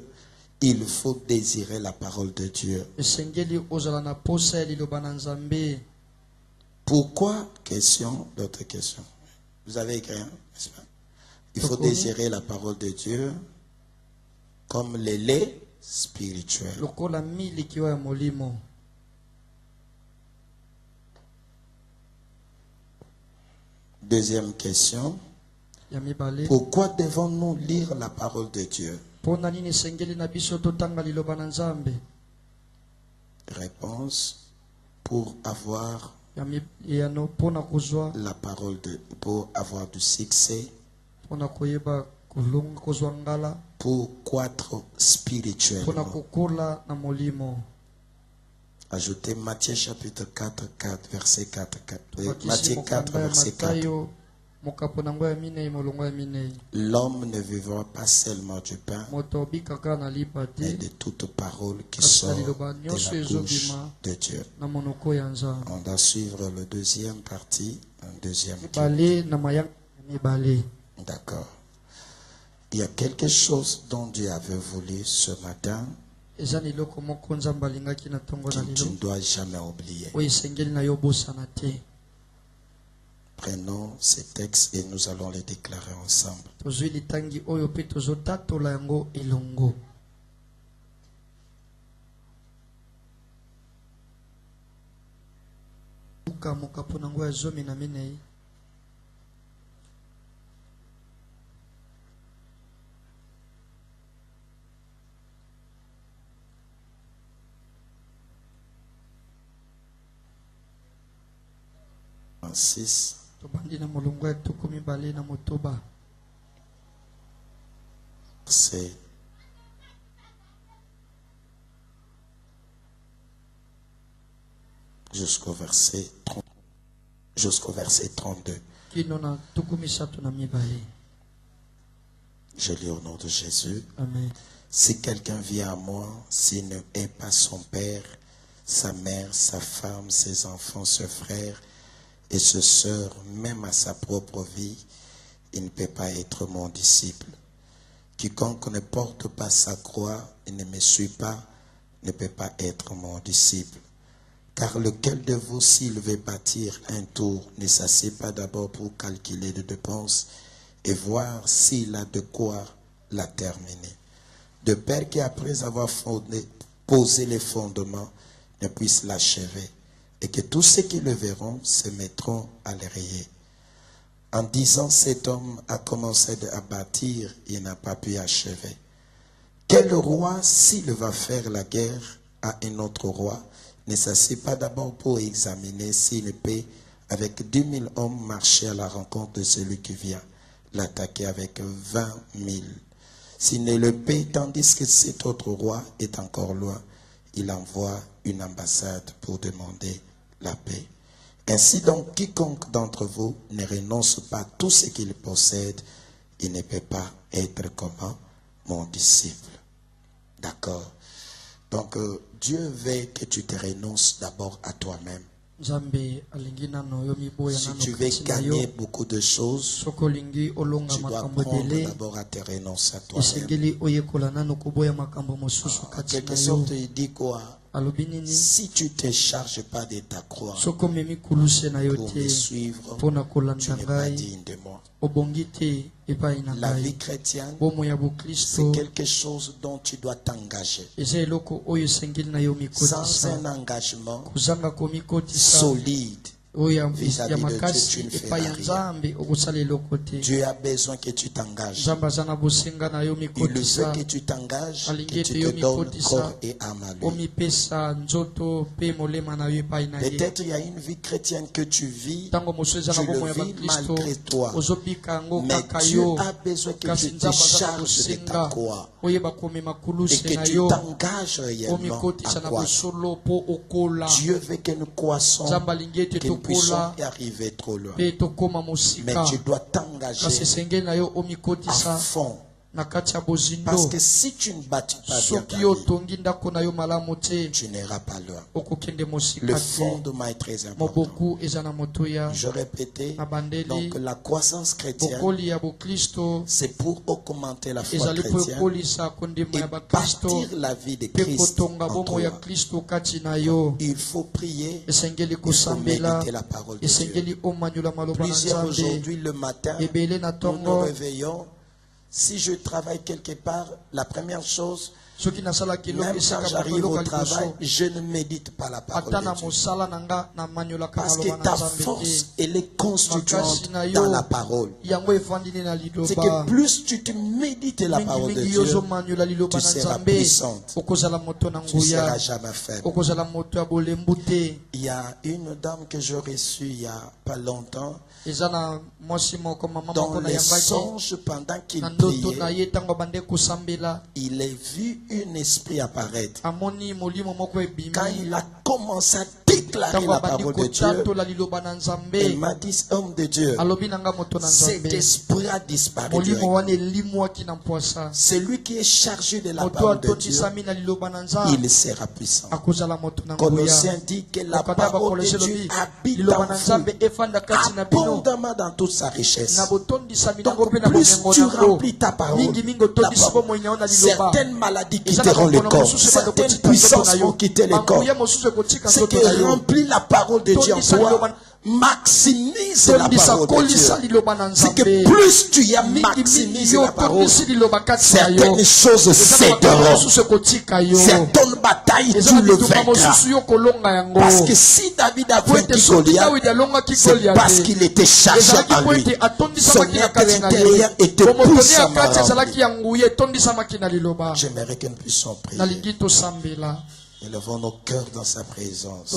il faut désirer la parole de Dieu. Pourquoi? Question, d'autres questions. Vous avez écrit, n'est-ce pas? Il faut désirer la parole de Dieu comme le lait spirituel. Deuxième question. Pourquoi devons-nous lire la parole de Dieu? Réponse. Pour avoir la parole de, pour avoir du succès, pour croître spirituellement. Ajoutez Matthieu chapitre 4, verset 4. Matthieu 4, verset 4. L'homme ne vivra pas seulement du pain, mais de toute parole qui sort de la bouche de Dieu. On doit suivre le deuxième partie, un deuxième D'accord. Il y a quelque chose dont Dieu avait voulu ce matin que tu ne dois jamais oublier. Prenons ces textes et nous allons les déclarer ensemble. Tozwi litangi oyo pe tozotatola yango elongo. Muka mokapo nango ya zomi na minei. Tobandi na molongo ya tuku mibale na motoba. C'est jusqu'au verset 32. Kino na tuku misato na mibale. Je lis au nom de Jésus. Amen. Si quelqu'un vient à moi, s'il ne hait pas son père, sa mère, sa femme, ses enfants, ses frères et ses sœurs, même à sa propre vie, il ne peut pas être mon disciple. Quiconque ne porte pas sa croix et ne me suit pas, ne peut pas être mon disciple. Car lequel de vous, s'il veut bâtir un tour, ne s'assied pas d'abord pour calculer les dépenses et voir s'il a de quoi la terminer. De peur qu'après avoir posé les fondements, ne puisse l'achever, et que tous ceux qui le verront se mettront à le rayer. En disant, cet homme a commencé à bâtir, il n'a pas pu achever. Quel roi, s'il va faire la guerre à un autre roi, ne s'assied pas d'abord pour examiner s'il peut, avec 10 000 hommes, marcher à la rencontre de celui qui vient l'attaquer avec 20 000. S'il ne le paie, tandis que cet autre roi est encore loin, il envoie une ambassade pour demander la paix. Ainsi donc, quiconque d'entre vous ne renonce pas à tout ce qu'il possède, il ne peut pas être comment? Mon disciple. D'accord? Donc, Dieu veut que tu te renonces d'abord à toi-même. Si tu veux gagner beaucoup de choses, tu dois apprendre d'abord à te renoncer à toi-même. En quelque sorte, il dit quoi? Si tu ne te charges pas de ta croix pour me suivre, tu n'es pas digne de moi. La vie chrétienne, c'est quelque chose dont tu dois t'engager. Sans un engagement solide vis-à-vis de Dieu, tu ne feras rien. Dieu a besoin que tu t'engages. Il veut que tu t'engages, que tu te donnes corps et âme à lui. Peut-être il y a une vie chrétienne que tu vis, tu le vis malgré toi. Mais Dieu a besoin que tu te charges de ta croix et que tu t'engages réellement à quoi. Dieu veut que nous croissons, que nous puissions y arriver trop loin. Mais tu dois t'engager à fond. Parce que si tu ne bâtis pas bien ta vie, tu n'iras pas loin. Le fondement est très important. Je répétais, donc la croissance chrétienne, c'est pour augmenter la foi chrétienne et bâtir la vie de Christ en toi. Il faut prier, il faut méditer la parole de Dieu. Plusieurs aujourd'hui le matin, nous nous réveillons. Si je travaille quelque part, la première chose, même quand j'arrive au travail, je ne médite pas la parole de Dieu. Parce que ta force, elle est constituante dans la parole. C'est que plus tu te médites la parole de Dieu, tu seras puissante. Tu ne seras jamais faible. Il y a une dame que j'ai reçue il n'y a pas longtemps. Dans les songes, pendant qu'il priait, il a vu un esprit apparaître. Quand il a commencé à déclarer la parole de Dieu, il m'a dit, homme de Dieu, cet esprit a disparu. Celui qui est chargé de la parole de Dieu, il sera puissant. Colossiens dit que la parole de Dieu habite en vous, abondamment dans toute sa richesse. Donc plus tu remplis ta parole, certaines maladies quitteront le corps, certaines puissances vont quitter le corps. C'est que remplis la parole de Dieu en toi, maximise la parole de Dieu. C'est que plus tu as maximisé la parole, certaines choses céderont. Certaines batailles, tu le vaincras. Parce que si David a vaincu Goliath, c'est parce qu'il était chargé en lui. Son être intérieur était puissamment rempli. J'aimerais que nous puissions prier. Élevons nos cœurs dans sa présence.